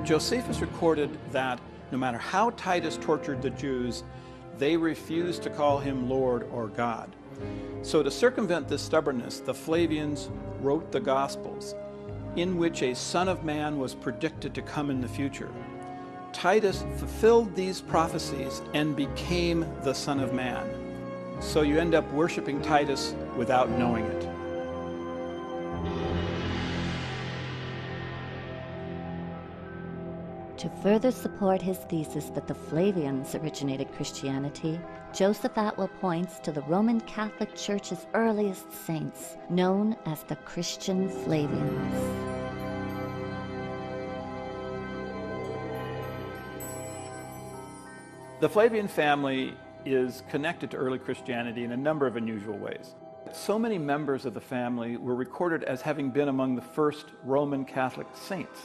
Josephus recorded that no matter how Titus tortured the Jews, they refused to call him Lord or God. So to circumvent this stubbornness, the Flavians wrote the Gospels, in which a Son of Man was predicted to come in the future. Titus fulfilled these prophecies and became the Son of Man. So you end up worshiping Titus without knowing it.
To further support his thesis that the Flavians originated Christianity, Joseph Atwill points to the Roman Catholic Church's earliest saints, known as the Christian Flavians.
The Flavian family is connected to early Christianity in a number of unusual ways. So many members of the family were recorded as having been among the first Roman Catholic saints.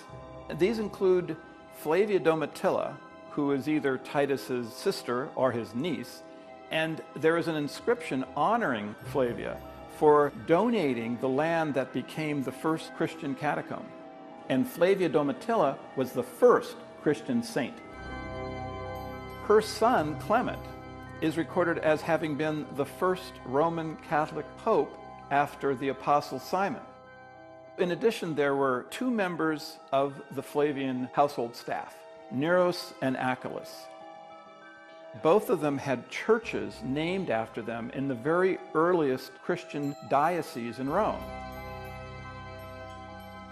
These include Flavia Domitilla, who is either Titus's sister or his niece, and there is an inscription honoring Flavia for donating the land that became the first Christian catacomb. And Flavia Domitilla was the first Christian saint. Her son, Clement, is recorded as having been the first Roman Catholic pope after the Apostle Simon. In addition, there were two members of the Flavian household staff, Neros and Achilles. Both of them had churches named after them in the very earliest Christian dioceses in Rome.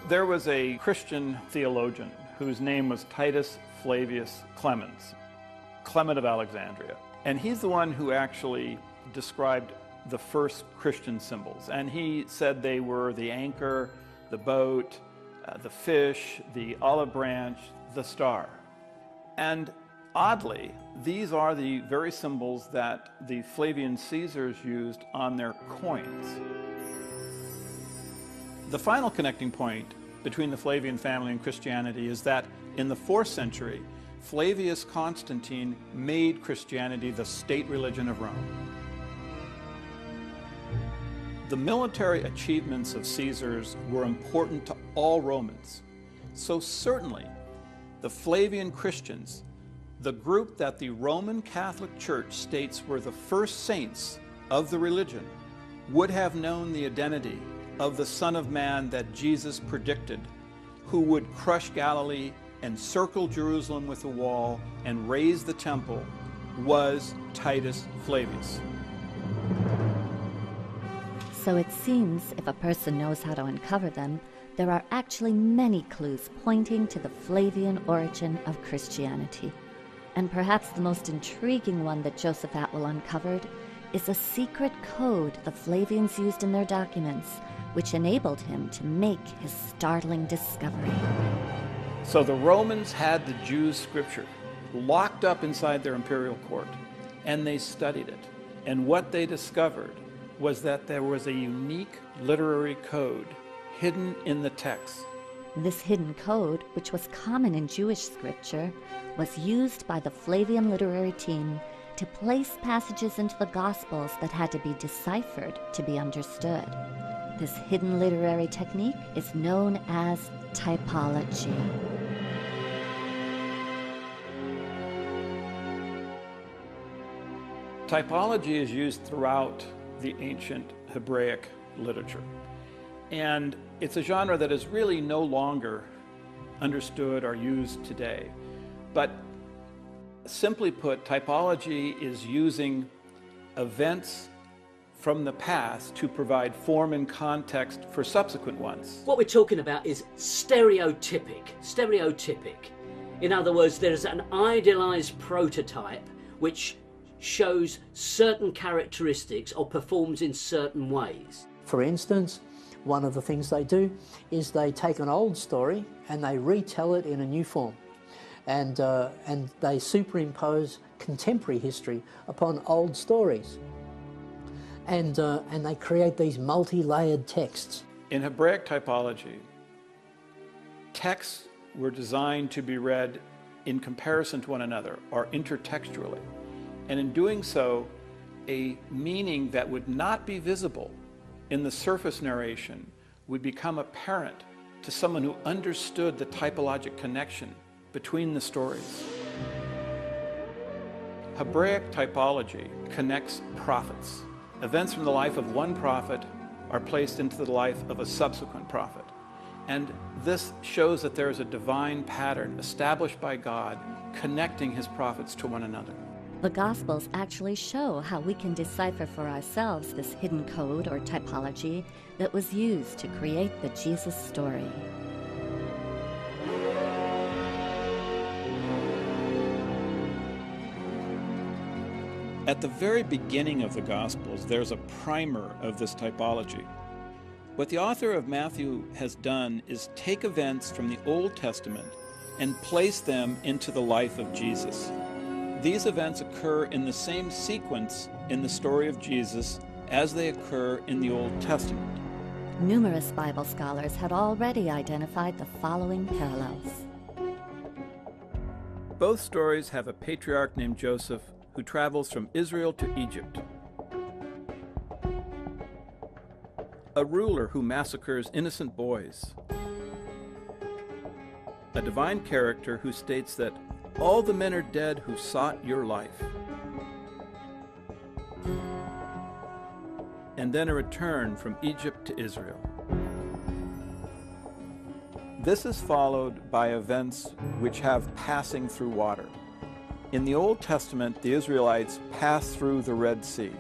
There was a Christian theologian whose name was Titus Flavius Clemens, Clement of Alexandria. And he's the one who actually described the first Christian symbols. And he said they were the anchor, the boat, the fish, the olive branch, the star. And oddly, these are the very symbols that the Flavian Caesars used on their coins. The final connecting point between the Flavian family and Christianity is that in the 4th century, Flavius Constantine made Christianity the state religion of Rome. The military achievements of Caesars were important to all Romans. So certainly, the Flavian Christians, the group that the Roman Catholic Church states were the first saints of the religion, would have known the identity of the Son of Man that Jesus predicted, who would crush Galilee, encircle Jerusalem with a wall, and raise the temple, was Titus Flavius.
So it seems if a person knows how to uncover them, there are actually many clues pointing to the Flavian origin of Christianity. And perhaps the most intriguing one that Joseph Atwill uncovered is a secret code the Flavians used in their documents, which enabled him to make his startling discovery.
So the Romans had the Jews' scripture locked up inside their imperial court.
and they studied it. And what they discovered was that there was a unique literary code hidden in the text.
This hidden code, which was common in Jewish scripture, was used by the Flavian literary team to place passages into the Gospels that had to be deciphered to be understood. This hidden literary technique is known as typology.
Typology is used throughout the ancient Hebraic literature. And it's a genre that is really no longer understood or used today. But simply put, typology is using events from the past to provide form and context for subsequent ones.
What we're talking about is stereotypic. In other words, there's an idealized prototype which shows certain characteristics or performs in certain ways.
For instance, one of the things they do is they take an old story and they retell it in a new form. And they superimpose contemporary history upon old stories. And they create these multi-layered texts.
In Hebraic typology, texts were designed to be read in comparison to one another, or intertextually. And in doing so, a meaning that would not be visible in the surface narration would become apparent to someone who understood the typologic connection between the stories. Hebraic typology connects prophets. Events from the life of one prophet are placed into the life of a subsequent prophet. And this shows that there is a divine pattern established by God connecting his prophets to one another.
The Gospels actually show how we can decipher for ourselves this hidden code or typology that was used to create the Jesus story.
At the very beginning of the Gospels, there's a primer of this typology. What the author of Matthew has done is take events from the Old Testament and place them into the life of Jesus. These events occur in the same sequence in the story of Jesus as they occur in the Old Testament.
Numerous Bible scholars had already identified the following parallels.
Both stories have a patriarch named Joseph who travels from Israel to Egypt, a ruler who massacres innocent boys, a divine character who states that all the men are dead who sought your life, and then a return from Egypt to Israel. This is followed by events which have passing through water. In the Old Testament, the Israelites pass through the Red Sea.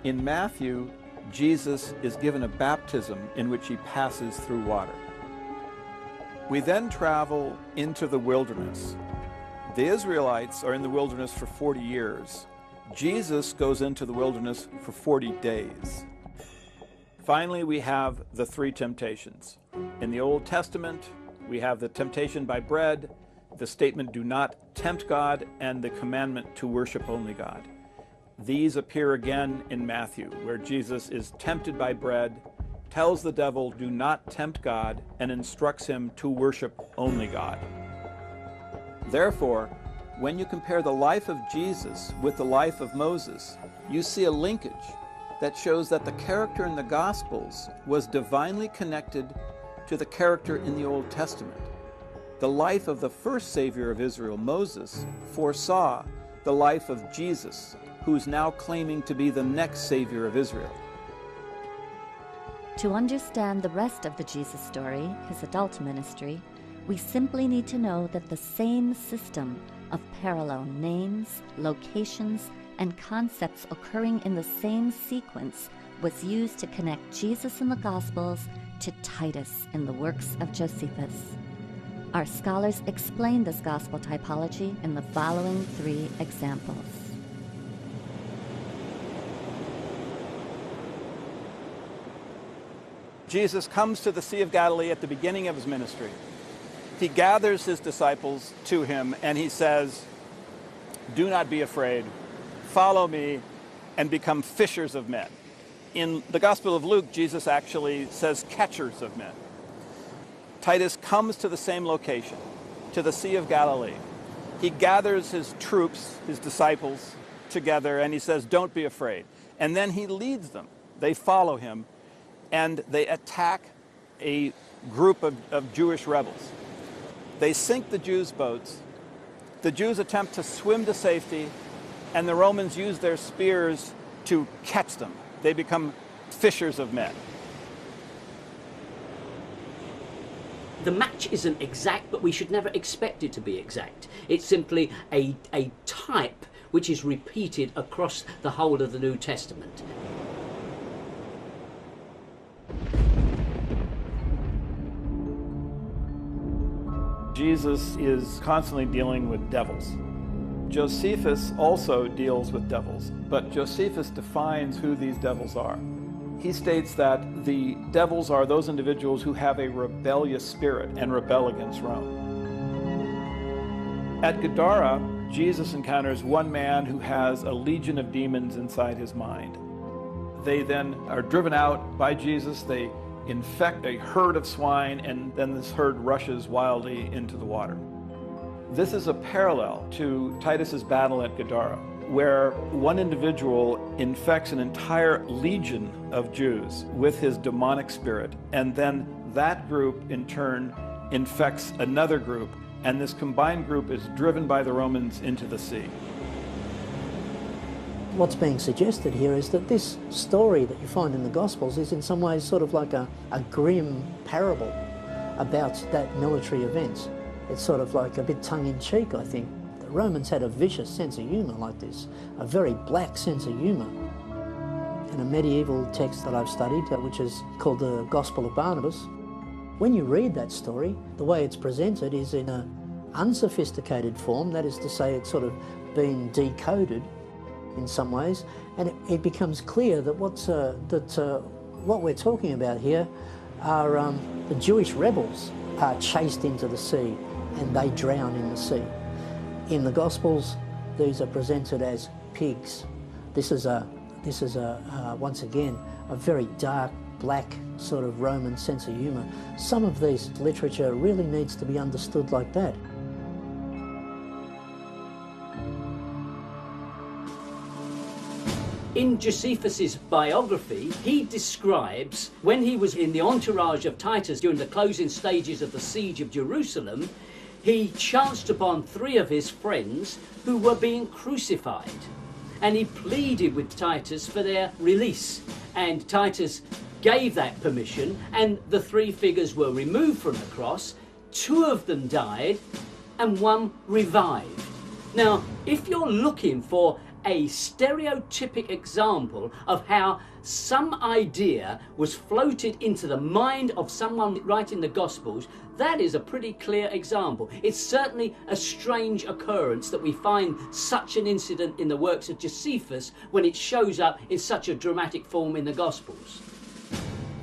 In Matthew, Jesus is given a baptism in which he passes through water. We then travel into the wilderness. The Israelites are in the wilderness for 40 years. Jesus goes into the wilderness for 40 days. Finally, we have the three temptations. In the Old Testament, we have the temptation by bread, the statement, do not tempt God, and the commandment to worship only God. These appear again in Matthew, where Jesus is tempted by bread, tells the devil, do not tempt God, and instructs him to worship only God. Therefore, when you compare the life of Jesus with the life of Moses, you see a linkage that shows that the character in the Gospels was divinely connected to the character in the Old Testament. The life of the first Savior of Israel, Moses, foresaw the life of Jesus, who's now claiming to be the next Savior of Israel.
To understand the rest of the Jesus story, his adult ministry, we simply need to know that the same system of parallel names, locations, and concepts occurring in the same sequence was used to connect Jesus in the Gospels to Titus in the works of Josephus. Our scholars explain this gospel typology in the following three examples.
Jesus comes to the Sea of Galilee at the beginning of his ministry. He gathers his disciples to him and he says, do not be afraid. follow me and become fishers of men. In the Gospel of Luke, Jesus actually says catchers of men. Titus comes to the same location, to the Sea of Galilee. He gathers his troops, his disciples, together, and he says, don't be afraid. And then he leads them. They follow him, and they attack a group of Jewish rebels. They sink the Jews' boats. The Jews attempt to swim to safety, and the Romans use their spears to catch them. They become fishers of men.
The match isn't exact, but we should never expect it to be exact. It's simply a type which is repeated across the whole of the New Testament.
Jesus is constantly dealing with devils. Josephus also deals with devils, but Josephus defines who these devils are. He states that the devils are those individuals who have a rebellious spirit and rebel against Rome. At Gadara, Jesus encounters one man who has a legion of demons inside his mind. They then are driven out by Jesus. They infect a herd of swine, and then this herd rushes wildly into the water. This is a parallel to Titus's battle at Gadara, where one individual infects an entire legion of Jews with his demonic spirit, and then that group in turn infects another group, and this combined group is driven by the Romans into the sea.
What's being suggested here is that this story that you find in the Gospels is in some ways sort of like a grim parable about that military event. It's sort of like a bit tongue-in-cheek, I think. The Romans had a vicious sense of humour like this, a very black sense of humour. In a medieval text that I've studied, which is called the Gospel of Barnabas, when you read that story, the way it's presented is in an unsophisticated form, that is to say it's sort of been decoded in some ways, and it becomes clear that what we're talking about here are the Jewish rebels are chased into the sea and they drown in the sea. In the Gospels, these are presented as pigs. This is once again a very dark, black sort of Roman sense of humour. Some of this literature really needs to be understood like that.
In Josephus's biography, he describes when he was in the entourage of Titus during the closing stages of the siege of Jerusalem, he chanced upon 3 of his friends who were being crucified. And he pleaded with Titus for their release. And Titus gave that permission, and the 3 figures were removed from the cross. 2 of them died, and 1 revived. Now, if you're looking for a stereotypic example of how some idea was floated into the mind of someone writing the Gospels, that is a pretty clear example. It's certainly a strange occurrence that we find such an incident in the works of Josephus when it shows up in such a dramatic form in the Gospels.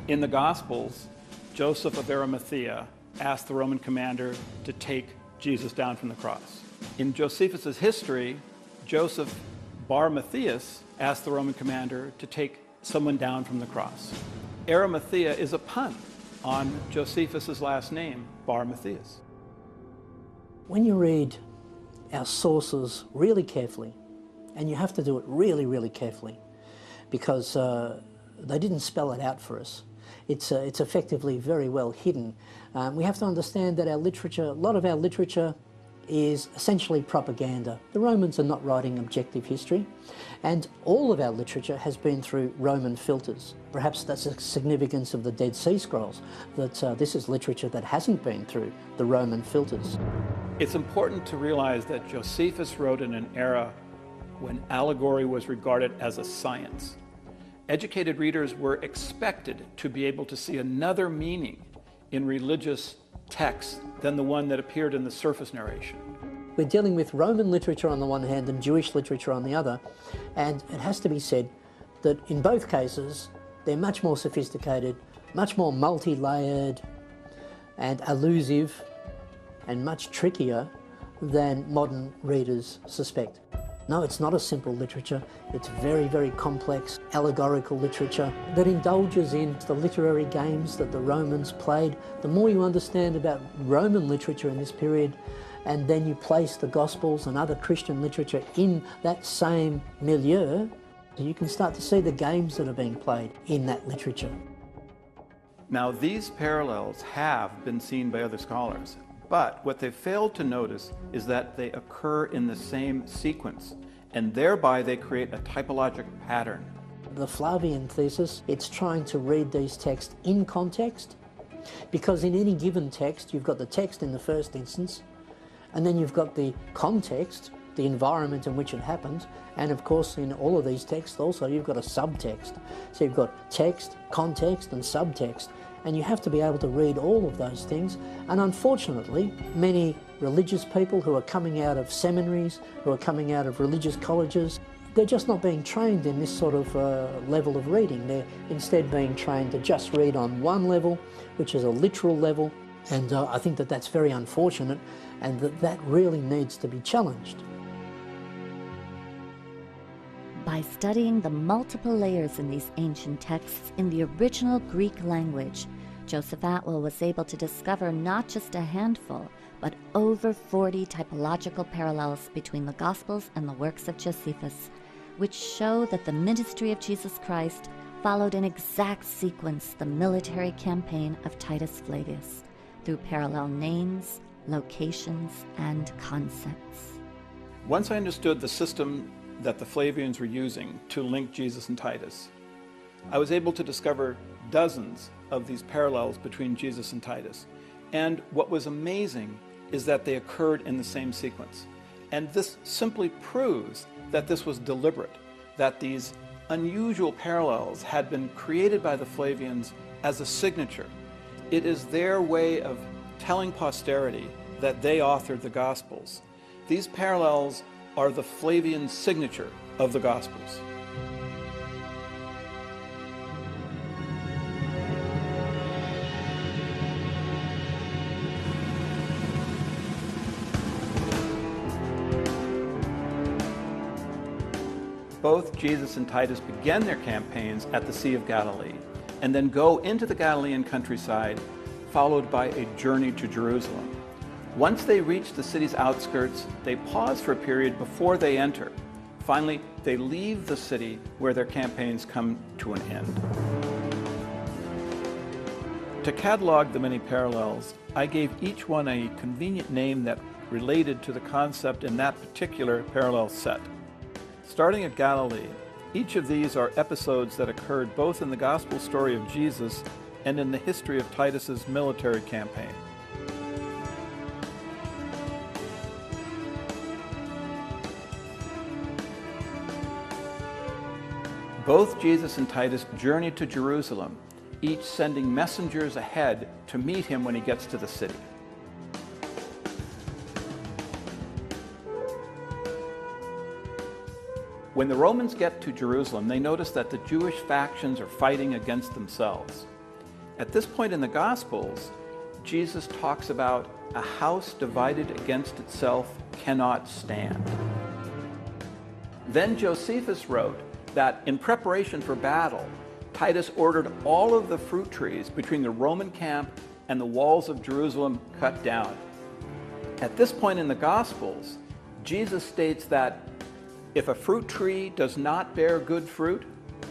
In the Gospels, Joseph of Arimathea asked the Roman commander to take Jesus down from the cross. In Josephus's history, Joseph Bar Matthias asked the Roman commander to take someone down from the cross. Arimathea is a pun on Josephus's last name, Bar Matthias.
When you read our sources really carefully, and you have to do it really, really carefully, because they didn't spell it out for us. It's effectively very well hidden. We have to understand that our literature, a lot of our literature, is essentially propaganda. The Romans are not writing objective history, and all of our literature has been through Roman filters. Perhaps that's the significance of the Dead Sea Scrolls, that this is literature that hasn't been through the Roman filters.
It's important to realize that Josephus wrote in an era when allegory was regarded as a science. Educated readers were expected to be able to see another meaning in religious texts than the one that appeared in the surface narration.
We're dealing with Roman literature on the one hand and Jewish literature on the other, and it has to be said that in both cases they're much more sophisticated, much more multi-layered and elusive and much trickier than modern readers suspect. No, it's not a simple literature. It's very, very complex, allegorical literature that indulges in the literary games that the Romans played. The more you understand about Roman literature in this period, and then you place the Gospels and other Christian literature in that same milieu, you can start to see the games that are being played in that literature.
Now, these parallels have been seen by other scholars, but what they failed to notice is that they occur in the same sequence, and thereby they create a typologic pattern.
The Flavian thesis, it's trying to read these texts in context, because in any given text, you've got the text in the first instance, and then you've got the context, the environment in which it happened, and of course in all of these texts also you've got a subtext. So you've got text, context and subtext, and you have to be able to read all of those things. And unfortunately, many religious people who are coming out of seminaries, who are coming out of religious colleges, they're just not being trained in this sort of level of reading. They're instead being trained to just read on one level, which is a literal level, and I think that that's very unfortunate, and that really needs to be challenged.
By studying the multiple layers in these ancient texts in the original Greek language, Joseph Atwill was able to discover not just a handful, but over 40 typological parallels between the Gospels and the works of Josephus, which show that the ministry of Jesus Christ followed in exact sequence the military campaign of Titus Flavius, through parallel names, locations, and concepts.
Once I understood the system that the Flavians were using to link Jesus and Titus, I was able to discover dozens of these parallels between Jesus and Titus. And what was amazing is that they occurred in the same sequence. And this simply proves that this was deliberate, that these unusual parallels had been created by the Flavians as a signature. It is their way of telling posterity that they authored the Gospels. These parallels are the Flavian signature of the Gospels. Both Jesus and Titus began their campaigns at the Sea of Galilee and then go into the Galilean countryside, followed by a journey to Jerusalem. Once they reach the city's outskirts, they pause for a period before they enter. Finally, they leave the city where their campaigns come to an end. To catalog the many parallels, I gave each one a convenient name that related to the concept in that particular parallel set. Starting at Galilee, each of these are episodes that occurred both in the gospel story of Jesus and in the history of Titus's military campaign. Both Jesus and Titus journey to Jerusalem, each sending messengers ahead to meet him when he gets to the city. When the Romans get to Jerusalem, they notice that the Jewish factions are fighting against themselves. At this point in the Gospels, Jesus talks about a house divided against itself cannot stand. Then Josephus wrote that in preparation for battle, Titus ordered all of the fruit trees between the Roman camp and the walls of Jerusalem cut down. At this point in the Gospels, Jesus states that if a fruit tree does not bear good fruit,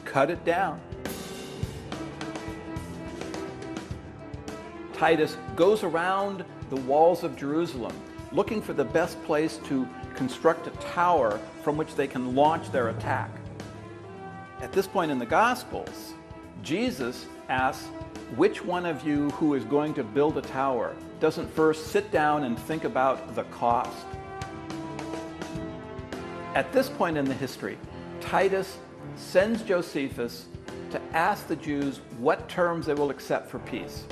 cut it down. Titus goes around the walls of Jerusalem looking for the best place to construct a tower from which they can launch their attack. At this point in the Gospels, Jesus asks, which one of you who is going to build a tower doesn't first sit down and think about the cost? At this point in the history, Titus sends Josephus to ask the Jews what terms they will accept for peace.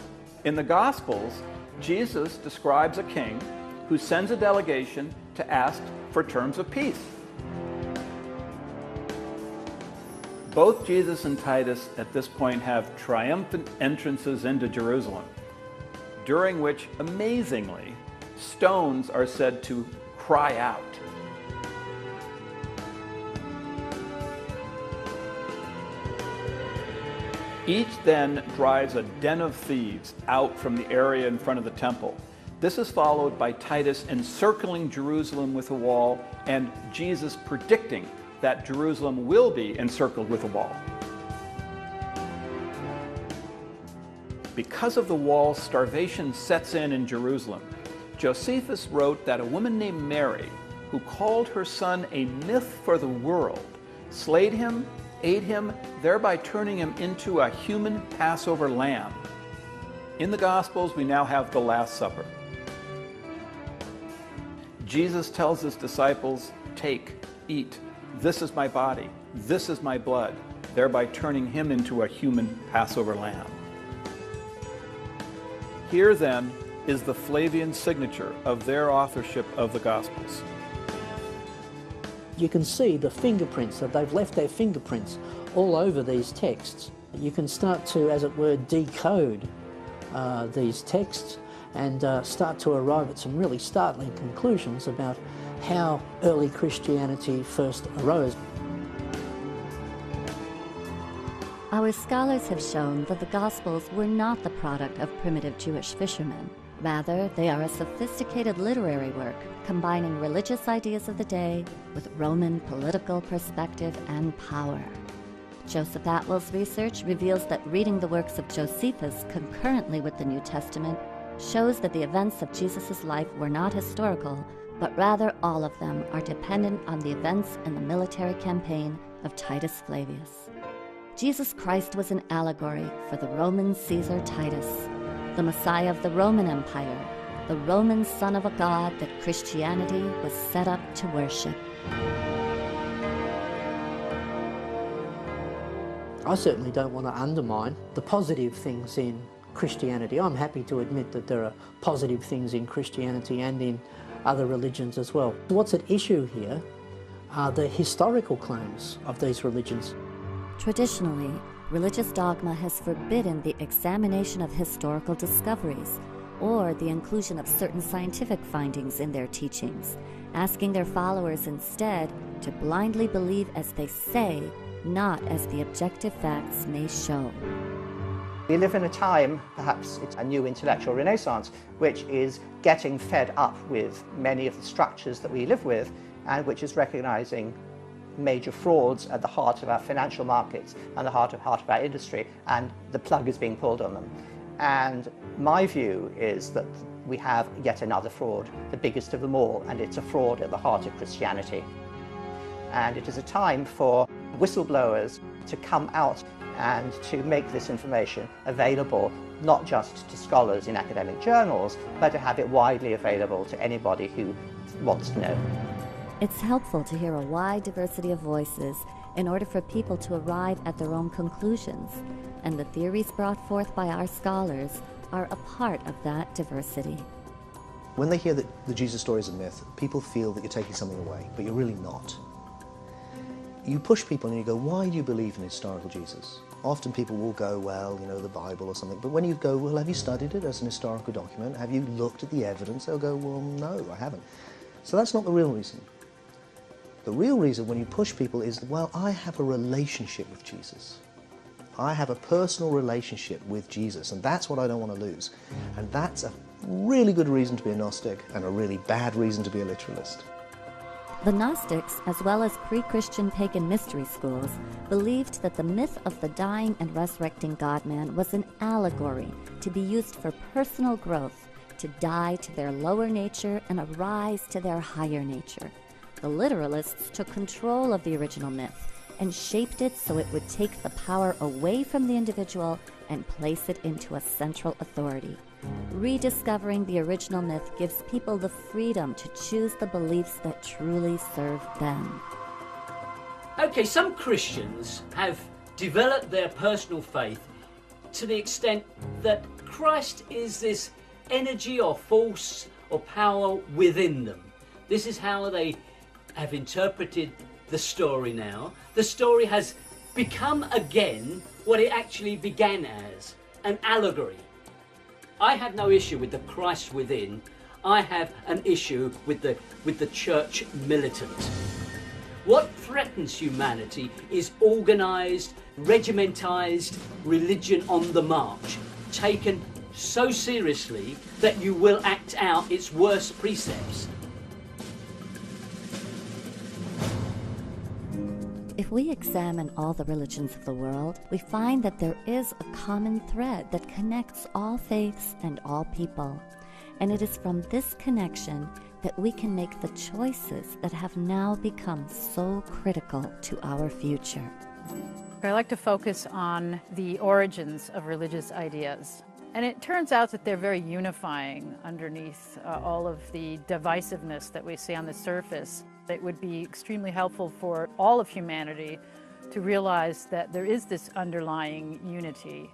In the Gospels, Jesus describes a king who sends a delegation to ask for terms of peace. Both Jesus and Titus at this point have triumphant entrances into Jerusalem, during which, amazingly, stones are said to cry out.
Each then drives a den of thieves out from the area in front of the temple. This is followed by Titus encircling Jerusalem with a wall and Jesus predicting that Jerusalem will be encircled with a wall. Because of the wall, starvation sets in Jerusalem. Josephus wrote that a woman named Mary, who called her son a myth for the world, slayed him, ate him, thereby turning him into a human Passover lamb. In the Gospels, we now have the Last Supper. Jesus tells his disciples, "Take, eat, this is my body, this is my blood," thereby turning him into a human Passover lamb. Here then is the Flavian signature of their authorship of the Gospels.
You can see the fingerprints, that they've left their fingerprints all over these texts. You can start to, as it were, decode these texts and start to arrive at some really startling conclusions about how early Christianity first arose.
Our scholars have shown that the Gospels were not the product of primitive Jewish fishermen. Rather, they are a sophisticated literary work combining religious ideas of the day with Roman political perspective and power. Joseph Atwell's research reveals that reading the works of Josephus concurrently with the New Testament shows that the events of Jesus' life were not historical, but rather all of them are dependent on the events in the military campaign of Titus Flavius. Jesus Christ was an allegory for the Roman Caesar Titus, the Messiah of the Roman Empire, the Roman son of a god that Christianity was set up to worship.
I certainly don't want to undermine the positive things in Christianity. I'm happy to admit that there are positive things in Christianity and in other religions as well. What's at issue here are the historical claims of these religions.
Traditionally, religious dogma has forbidden the examination of historical discoveries or the inclusion of certain scientific findings in their teachings, asking their followers instead to blindly believe as they say, not as the objective facts may show.
We live in a time, perhaps it's a new intellectual renaissance, which is getting fed up with many of the structures that we live with and which is recognizing major frauds at the heart of our financial markets and the heart of our industry, and the plug is being pulled on them. And my view is that we have yet another fraud, the biggest of them all, and it's a fraud at the heart of Christianity. And it is a time for whistleblowers to come out and to make this information available not just to scholars in academic journals, but to have it widely available to anybody who wants to know.
It's helpful to hear a wide diversity of voices in order for people to arrive at their own conclusions, and the theories brought forth by our scholars are a part of that diversity.
When they hear that the Jesus story is a myth, people feel that you're taking something away, but you're really not. You push people and you go, why do you believe in historical Jesus? Often people will go, well, you know, the Bible or something, but when you go, well, have you studied it as an historical document? Have you looked at the evidence? They'll go, well, no, I haven't. So that's not the real reason. The real reason when you push people is, well, I have a relationship with Jesus. I have a personal relationship with Jesus, and that's what I don't want to lose. And that's a really good reason to be a Gnostic and a really bad reason to be a literalist.
The Gnostics, as well as pre-Christian pagan mystery schools, believed that the myth of the dying and resurrecting God-man was an allegory to be used for personal growth, to die to their lower nature and arise to their higher nature. The literalists took control of the original myth and shaped it so it would take the power away from the individual and place it into a central authority. Rediscovering the original myth gives people the freedom to choose the beliefs that truly serve them.
Okay, some Christians have developed their personal faith to the extent that Christ is this energy or force or power within them. This is how they have interpreted the story now. The story has become again what it actually began as, an allegory. I have no issue with the Christ within. I have an issue with the church militant. What threatens humanity is organised, regimentised religion on the march, taken so seriously that you will act out its worst precepts.
If we examine all the religions of the world, we find that there is a common thread that connects all faiths and all people. And it is from this connection that we can make the choices that have now become so critical to our future.
I like to focus on the origins of religious ideas. And it turns out that they're very unifying underneath all of the divisiveness that we see on the surface. It would be extremely helpful for all of humanity to realize that there is this underlying unity.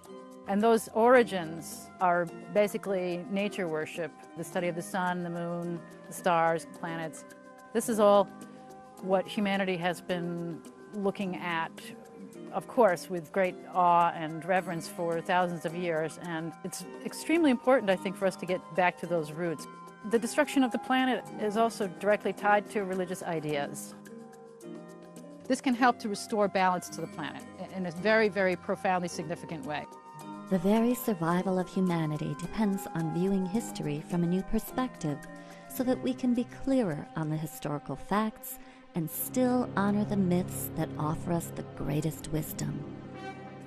And those origins are basically nature worship, the study of the sun, the moon, the stars, planets. This is all what humanity has been looking at, of course, with great awe and reverence for thousands of years. And it's extremely important, I think, for us to get back to those roots. The destruction of the planet is also directly tied to religious ideas. This can help to restore balance to the planet in a very, very profoundly significant way.
The very survival of humanity depends on viewing history from a new perspective so that we can be clearer on the historical facts and still honor the myths that offer us the greatest wisdom.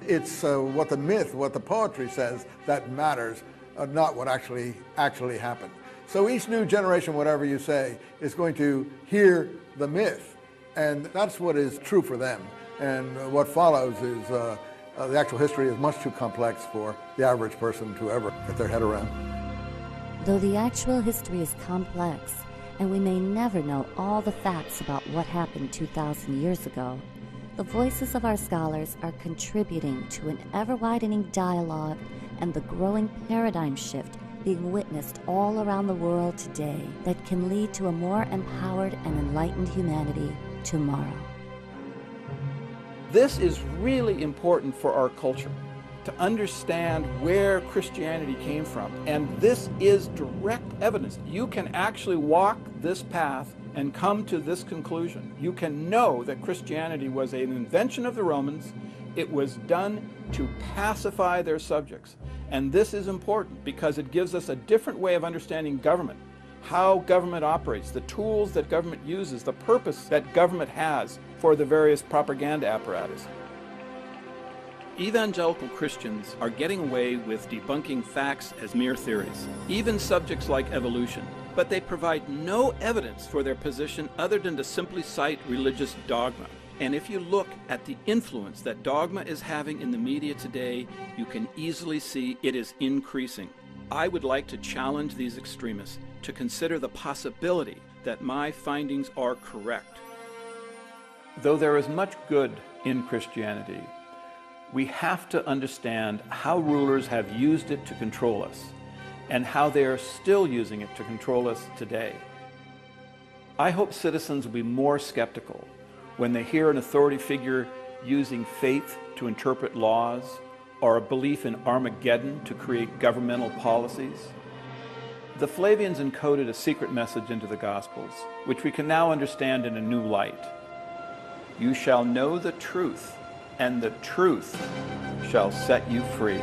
It's what the myth, what the poetry says that matters, not what actually happened. So each new generation, whatever you say, is going to hear the myth, and that's what is true for them. And what follows is the actual history is much too complex for the average person to ever get their head around.
Though the actual history is complex, and we may never know all the facts about what happened 2,000 years ago, the voices of our scholars are contributing to an ever-widening dialogue and the growing paradigm shift being witnessed all around the world today that can lead to a more empowered and enlightened humanity tomorrow.
This is really important for our culture, to understand where Christianity came from. And this is direct evidence. You can actually walk this path and come to this conclusion. You can know that Christianity was an invention of the Romans. It was done to pacify their subjects. And this is important because it gives us a different way of understanding government, how government operates, the tools that government uses, the purpose that government has for the various propaganda apparatus.
Evangelical Christians are getting away with debunking facts as mere theories, even subjects like evolution, but they provide no evidence for their position other than to simply cite religious dogma. And if you look at the influence that dogma is having in the media today, you can easily see it is increasing. I would like to challenge these extremists to consider the possibility that my findings are correct.
Though there is much good in Christianity, we have to understand how rulers have used it to control us and how they are still using it to control us today. I hope citizens will be more skeptical when they hear an authority figure using faith to interpret laws or a belief in Armageddon to create governmental policies. The Flavians encoded a secret message into the Gospels, which we can now understand in a new light. You shall know the truth, and the truth shall set you free.